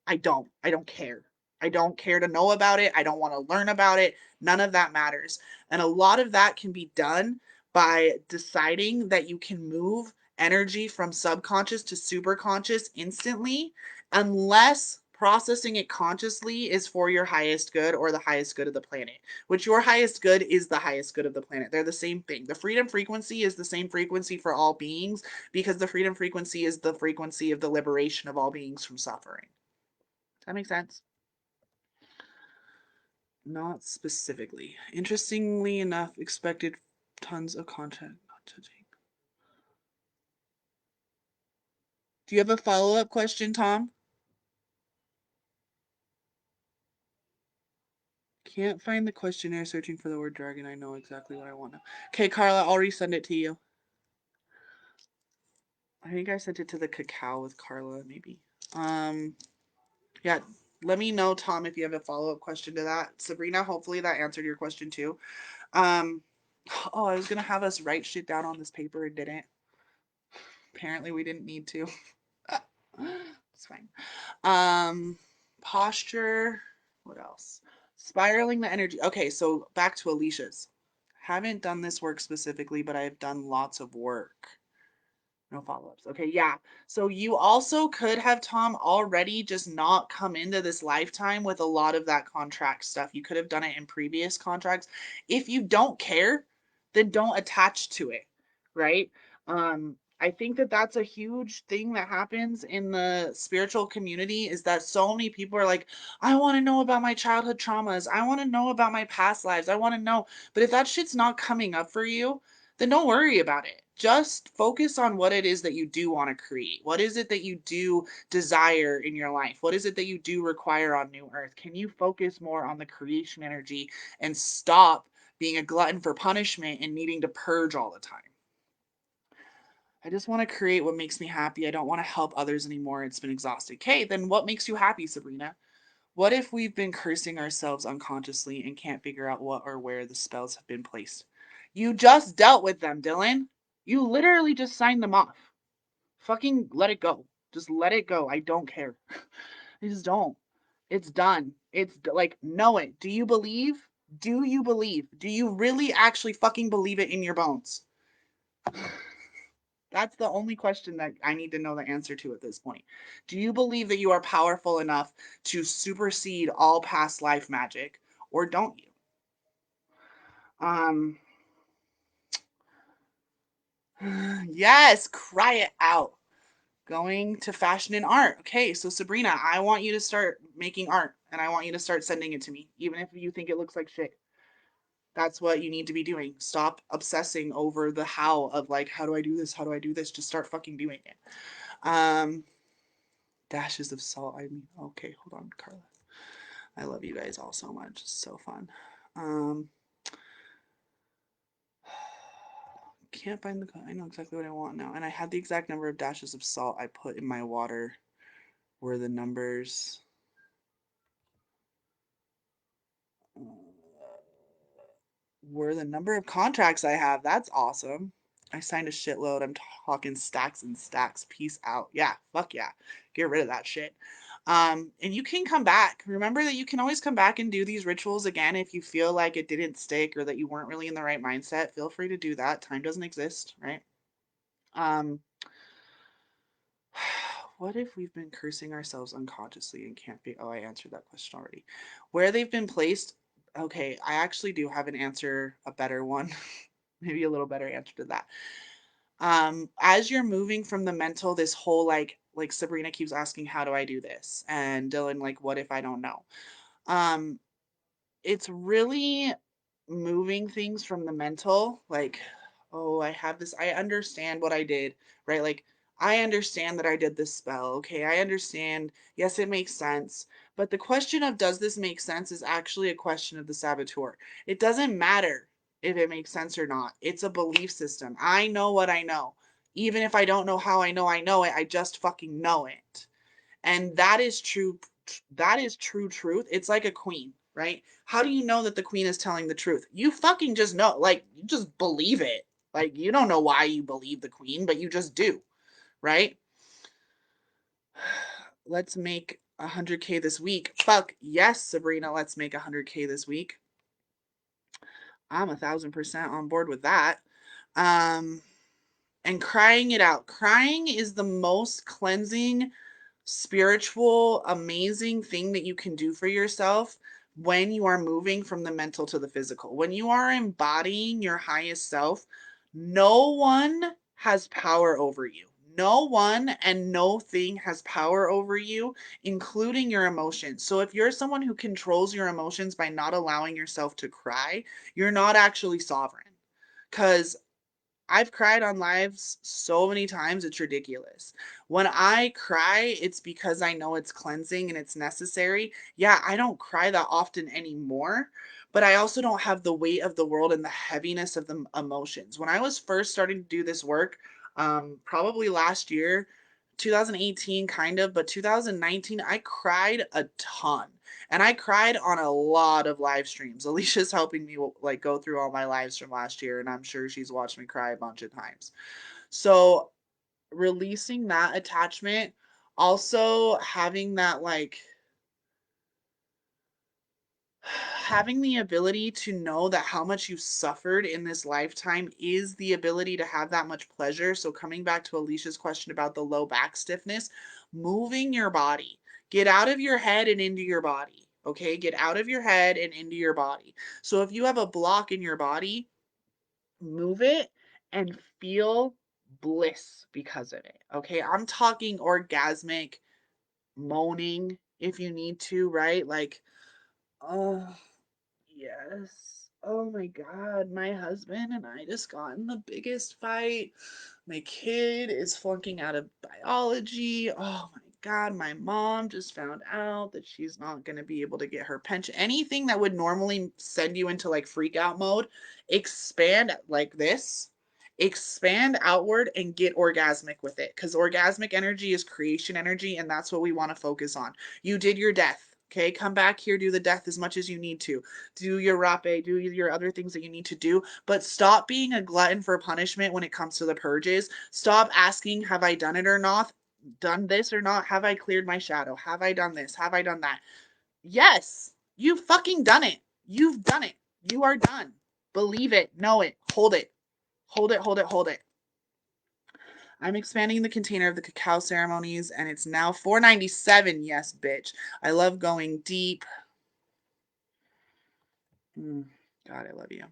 I don't. I don't care. I don't care to know about it. I don't want to learn about it. None of that matters. And a lot of that can be done by deciding that you can move energy from subconscious to superconscious instantly, unless processing it consciously is for your highest good or the highest good of the planet, which your highest good is the highest good of the planet. They're the same thing. The freedom frequency is the same frequency for all beings because the freedom frequency is the frequency of the liberation of all beings from suffering. Does that make sense? Not specifically. Interestingly enough, expected tons of content not to take. Do you have a follow-up question, Tom? Can't find the questionnaire searching for the word dragon. I know exactly what I want now. Okay, Carla, I'll resend it to you. I think I sent it to the cacao with Carla, maybe. Yeah, let me know, Tom, if you have a follow-up question to that. Sabrina, hopefully that answered your question too. Oh, I was gonna have us write shit down on this paper and didn't. Apparently we didn't need to. It's fine. Posture. What else? Spiraling the energy. Okay, so back to Alicia's. Haven't done this work specifically, but I've done lots of work. No follow-ups. Okay, yeah. So you also could have, Tom, already just not come into this lifetime with a lot of that contract stuff. You could have done it in previous contracts. If you don't care, then don't attach to it, right? I think that that's a huge thing that happens in the spiritual community is that so many people are like, I want to know about my childhood traumas. I want to know about my past lives. I want to know. But if that shit's not coming up for you, then don't worry about it. Just focus on what it is that you do want to create. What is it that you do desire in your life? What is it that you do require on New Earth? Can you focus more on the creation energy and stop being a glutton for punishment and needing to purge all the time? I just want to create what makes me happy. I don't want to help others anymore. It's been exhausting. Okay, then what makes you happy, Sabrina? What if we've been cursing ourselves unconsciously and can't figure out what or where the spells have been placed? You just dealt with them, Dylan. You literally just signed them off. Fucking let it go. Just let it go. I don't care. I just don't. It's done. It's like, know it. Do you believe? Do you believe? Do you really actually fucking believe it in your bones? That's the only question that I need to know the answer to at this point. Do you believe that you are powerful enough to supersede all past life magic, or don't you? Um, yes, cry it out. Going to fashion and art. Okay, so Sabrina, I want you to start making art and I want you to start sending it to me, even if you think it looks like shit. That's what you need to be doing. Stop obsessing over the how of like, how do I do this? How do I do this? Just start fucking doing it. Um, dashes of salt. I mean, okay, hold on, Carla. I love you guys all so much. It's so fun. Um, can't find the. I know exactly what I want now, and I had the exact number of dashes of salt I put in my water. Were the numbers? Were the number of contracts I have. That's awesome. I signed a shitload. I'm talking stacks and stacks. Peace out. Yeah, fuck yeah. Get rid of that shit. And you can come back. Remember that you can always come back and do these rituals again if you feel like it didn't stick or that you weren't really in the right mindset. Feel free to do that. Time doesn't exist, right? Um, what if we've been cursing ourselves unconsciously and can't be? Oh, I answered that question already. Where they've been placed. Okay, I actually do have an answer, a better one. Maybe a little better answer to that. As you're moving from the mental, this whole like Sabrina keeps asking, how do I do this? And Dylan, like, what if I don't know? Um, it's really moving things from the mental, like, oh, I have this, I understand what I did, right? Like, I understand that I did this spell. Okay, I understand. Yes, it makes sense. But the question of does this make sense is actually a question of the saboteur. It doesn't matter if it makes sense or not. It's a belief system. I know what I know. Even if I don't know how I know it, I just fucking know it. And that is true. That is true truth. It's like a queen, right? How do you know that the queen is telling the truth? You fucking just know. Like, you just believe it. Like, you don't know why you believe the queen, but you just do, right? Let's make 100K this week. Fuck yes, Sabrina, let's make 100K this week. I'm 1,000% on board with that. And crying it out. Crying is the most cleansing spiritual, amazing thing that you can do for yourself when you are moving from the mental to the physical. When you are embodying your highest self, no one has power over you. No one and no thing has power over you, including your emotions. So if you're someone who controls your emotions by not allowing yourself to cry, you're not actually sovereign. Because I've cried on lives so many times, it's ridiculous. When I cry, it's because I know it's cleansing and it's necessary. Yeah, I don't cry that often anymore, but I also don't have the weight of the world and the heaviness of the emotions. When I was first starting to do this work, probably last year, 2018 kind of, but 2019, I cried a ton. And I cried on a lot of live streams. Alicia's helping me like go through all my lives from last year, and I'm sure she's watched me cry a bunch of times. So releasing that attachment, also having that like having the ability to know that how much you suffered in this lifetime is the ability to have that much pleasure. So coming back to Alicia's question about the low back stiffness, moving your body, get out of your head and into your body. Okay, get out of your head and into your body. So if you have a block in your body, move it and feel bliss because of it. Okay, I'm talking orgasmic moaning if you need to, right? Like, oh, yes. Oh my God. My husband and I just got in the biggest fight. My kid is flunking out of biology. Oh my God. My mom just found out that she's not going to be able to get her pension. Anything that would normally send you into like freak out mode, expand like this. Expand outward and get orgasmic with it because orgasmic energy is creation energy, and that's what we want to focus on. You did your death. Okay, come back here, do the death as much as you need to. Do your rape, do your other things that you need to do, but stop being a glutton for punishment when it comes to the purges. Stop asking, have I done it or not? Done this or not? Have I cleared my shadow? Have I done this? Have I done that? Yes, you've fucking done it. You've done it. You are done. Believe it, know it, hold it. Hold it, hold it, hold it. I'm expanding the container of the cacao ceremonies and it's now $4.97. Yes, bitch. I love going deep. God, I love you.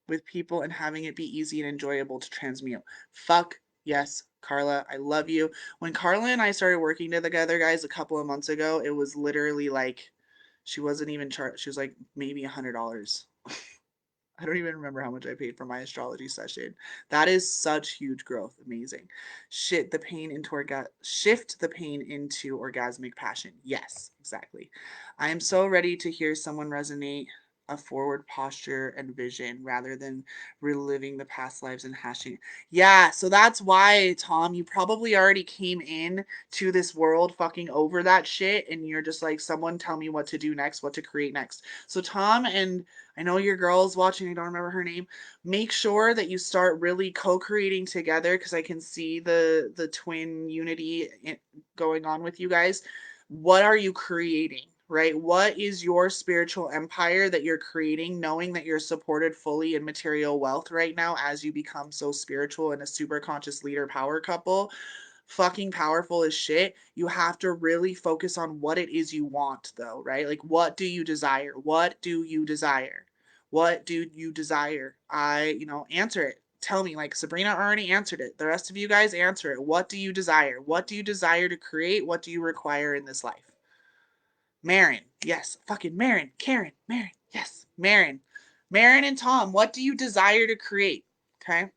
With people and having it be easy and enjoyable to transmute. Fuck yes, Carla. I love you. When Carla and I started working together, guys, a couple of months ago, it was literally like she wasn't even charged. She was like maybe $100. I don't even remember how much I paid for my astrology session. That is such huge growth. Amazing. Shift the pain into orgasmic passion. Yes, exactly. I am so ready to hear someone resonate a forward posture and vision rather than reliving the past lives and hashing. Yeah, so that's why, Tom, you probably already came in to this world fucking over that shit and you're just like, someone tell me what to do next, what to create next. So Tom and I know your girl's watching, I don't remember her name. Make sure that you start really co-creating together because I can see the twin unity going on with you guys. What are you creating? Right? What is your spiritual empire that you're creating, knowing that you're supported fully in material wealth right now as you become so spiritual and a super conscious leader power couple? Fucking powerful as shit. You have to really focus on what it is you want, though, right? Like, what do you desire? What do you desire? What do you desire? Answer it. Tell me, like Sabrina already answered it. The rest of you guys answer it. What do you desire? What do you desire to create? What do you require in this life? Marin, yes. Fucking Marin. Karen, Marin, yes. Marin. Marin and Tom, what do you desire to create? Okay.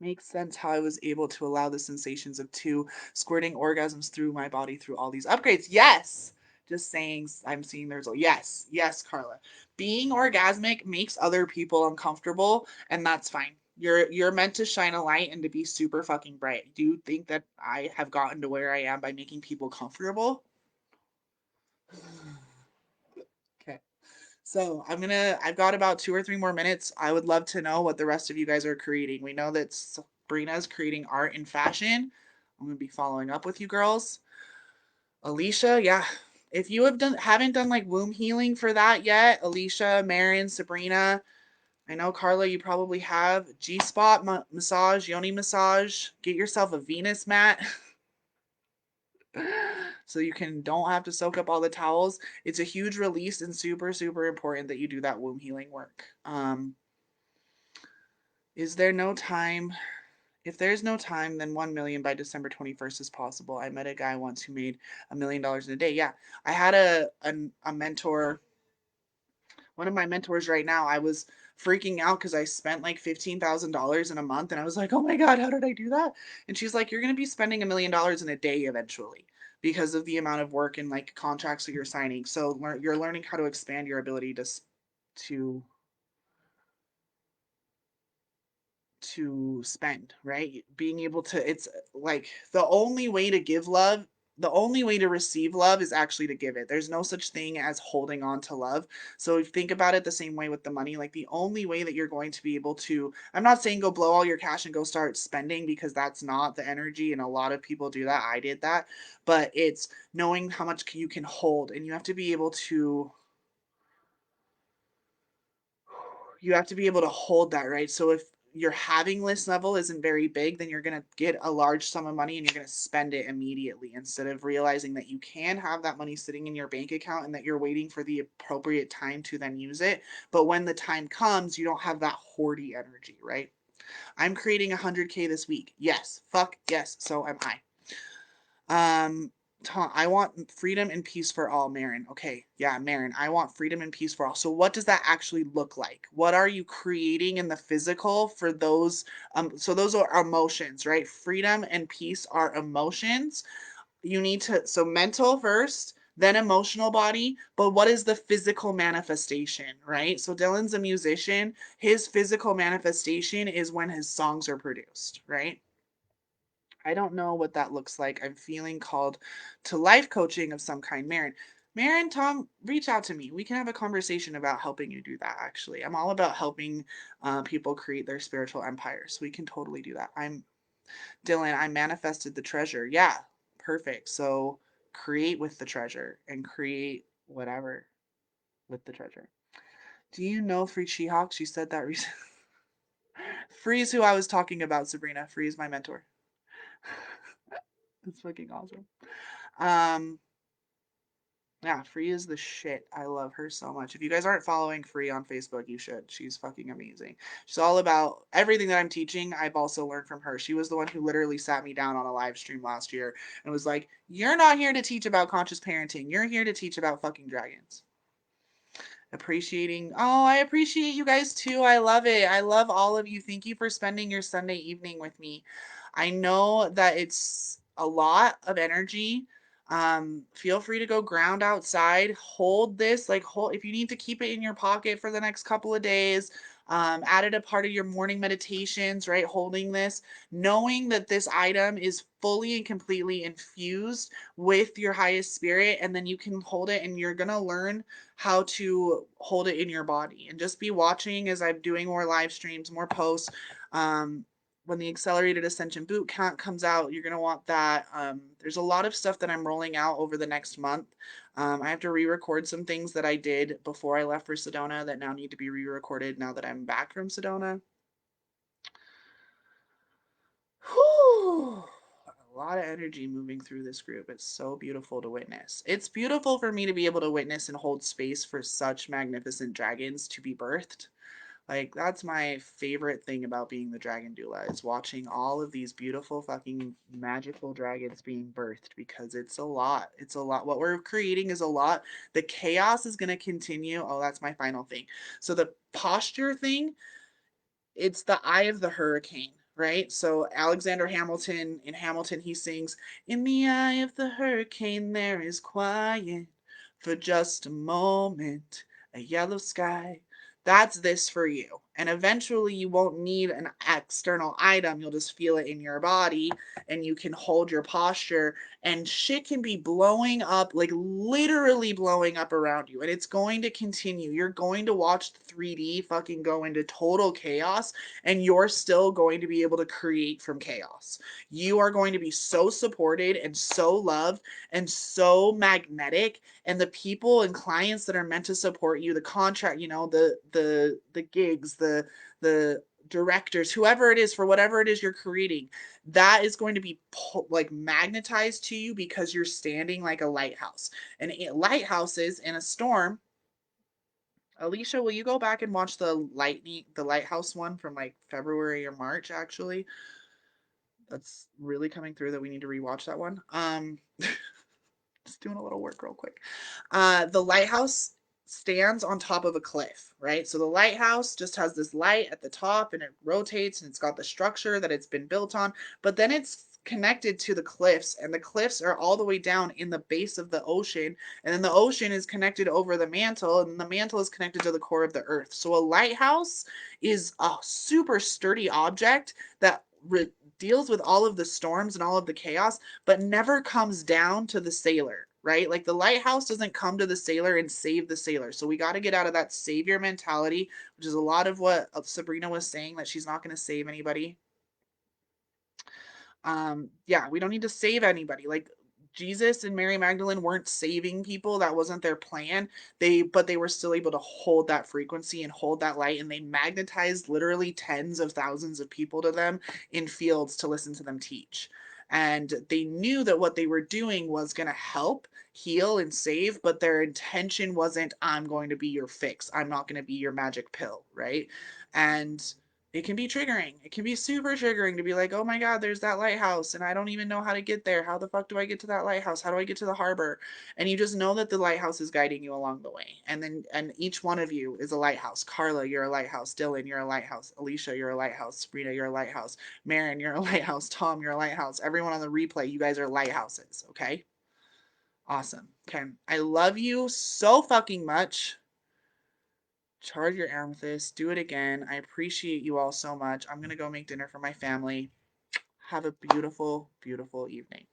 Makes sense how I was able to allow the sensations of two squirting orgasms through my body through all these upgrades. Yes. Just saying, I'm seeing there's a yes. Yes, Carla. Being orgasmic makes other people uncomfortable, and that's fine. You're meant to shine a light and to be super fucking bright. Do you think that I have gotten to where I am by making people comfortable? Okay. So I've got about 2 or 3 more minutes. I would love to know what the rest of you guys are creating. We know that Sabrina's creating art and fashion. I'm gonna be following up with you girls. Alicia, yeah. If you haven't done like womb healing for that yet, Alicia, Marion, Sabrina, I know Carla, you probably have G-spot massage, yoni massage. Get yourself a Venus mat. so you don't have to soak up all the towels. It's a huge release and super, super important that you do that womb healing work. Is there no time? If there's no time, then 1 million by December 21st is possible. I met a guy once who made $1 million in a day. Yeah. I had a mentor, one of my mentors right now. I was freaking out because I spent like $15,000 in a month, and I was like, oh my God, how did I do that? And she's like, you're going to be spending $1 million in a day eventually because of the amount of work and like contracts that you're signing. So you're learning how to expand your ability to to spend, right? Being able to, it's like the only way to give love, the only way to receive love is actually to give it. There's no such thing as holding on to love. So if you think about it the same way with the money, like the only way that you're going to be able to, I'm not saying go blow all your cash and go start spending, because that's not the energy. And a lot of people do that. I did that. But it's knowing how much you can hold, and you have to be able to hold that, right? So if your having list level isn't very big, then you're going to get a large sum of money and you're going to spend it immediately, instead of realizing that you can have that money sitting in your bank account and that you're waiting for the appropriate time to then use it. But when the time comes, you don't have that hoardy energy, right? I'm creating 100K this week. Yes. Fuck yes. So am I. Tom, I want freedom and peace for all, Marin. Okay, yeah, Marin, I want freedom and peace for all. So what does that actually look like? What are you creating in the physical for those? So those are emotions, right? Freedom and peace are emotions. You need to, so mental first, then emotional body. But what is the physical manifestation, right? So Dylan's a musician. His physical manifestation is when his songs are produced, right? I don't know what that looks like. I'm feeling called to life coaching of some kind. Marin, Tom, reach out to me. We can have a conversation about helping you do that, actually. I'm all about helping people create their spiritual empires. We can totally do that. Dylan, I manifested the treasure. Yeah, perfect. So create with the treasure and create whatever with the treasure. Do you know Free She-Hawk? She said that recently. Free's who I was talking about, Sabrina. Free is my mentor. That's fucking awesome. Um, yeah, Free is the shit. I love her so much. If you guys aren't following Free on Facebook, you should. She's fucking amazing. She's all about everything that I'm teaching. I've also learned from her. She was the one who literally sat me down on a live stream last year and was like, "You're not here to teach about conscious parenting. You're here to teach about fucking dragons." Appreciating. Oh, I appreciate you guys too. I love it. I love all of you. Thank you for spending your Sunday evening with me. I know that it's a lot of energy. Feel free to go ground outside. Hold this, like hold if you need to keep it in your pocket for the next couple of days. Add it a part of your morning meditations, right? Holding this, knowing that this item is fully and completely infused with your highest spirit, and then you can hold it and you're gonna learn how to hold it in your body, and just be watching as I'm doing more live streams, more posts. When the Accelerated Ascension Boot Camp comes out, you're going to want that. There's a lot of stuff that I'm rolling out over the next month. I have to re-record some things that I did before I left for Sedona that now need to be re-recorded now that I'm back from Sedona. Whew. A lot of energy moving through this group. It's so beautiful to witness. It's beautiful for me to be able to witness and hold space for such magnificent dragons to be birthed. Like, that's my favorite thing about being the dragon doula, is watching all of these beautiful fucking magical dragons being birthed, because it's a lot. It's a lot. What we're creating is a lot. The chaos is going to continue. Oh, that's my final thing. So the posture thing, it's the eye of the hurricane, right? So Alexander Hamilton, in Hamilton, he sings, "In the eye of the hurricane there is quiet for just a moment, a yellow sky." That's this for you. And eventually you won't need an external item. You'll just feel it in your body, and you can hold your posture, and shit can be blowing up, like literally blowing up around you. And it's going to continue. You're going to watch the 3D fucking go into total chaos, and you're still going to be able to create from chaos. You are going to be so supported and so loved and so magnetic, and the people and clients that are meant to support you, the contract, the gigs, the directors, whoever it is, for whatever it is you're creating, that is going to be like magnetized to you because you're standing like a lighthouse. And lighthouses in a storm. Alicia, will you go back and watch the lighthouse one from like February or March? Actually, that's really coming through that we need to rewatch that one. Just doing a little work real quick. The lighthouse stands on top of a cliff, right? So the lighthouse just has this light at the top and it rotates and it's got the structure that it's been built on, but then it's connected to the cliffs, and the cliffs are all the way down in the base of the ocean, and then the ocean is connected over the mantle, and the mantle is connected to the core of the earth. So a lighthouse is a super sturdy object that deals with all of the storms and all of the chaos, but never comes down to the sailor, right? Like the lighthouse doesn't come to the sailor and save the sailor. So we got to get out of that savior mentality, which is a lot of what Sabrina was saying, that she's not going to save anybody. Yeah, we don't need to save anybody. Like Jesus and Mary Magdalene weren't saving people. That wasn't their plan. But they were still able to hold that frequency and hold that light, and they magnetized literally tens of thousands of people to them in fields to listen to them teach. And they knew that what they were doing was going to help heal and save, but their intention wasn't, I'm going to be your fix. I'm not going to be your magic pill, right? And it can be triggering. It can be super triggering to be like, oh my God, there's that lighthouse and I don't even know how to get there. How the fuck do I get to that lighthouse? How do I get to the harbor? And you just know that the lighthouse is guiding you along the way. And each one of you is a lighthouse. Carla, you're a lighthouse. Dylan, you're a lighthouse. Alicia, you're a lighthouse. Sabrina, you're a lighthouse. Marin, you're a lighthouse. Tom, you're a lighthouse. Everyone on the replay, you guys are lighthouses. Okay? Awesome. Okay. I love you so fucking much. Charge your amethyst. Do it again. I appreciate you all so much. I'm going to go make dinner for my family. Have a beautiful, beautiful evening.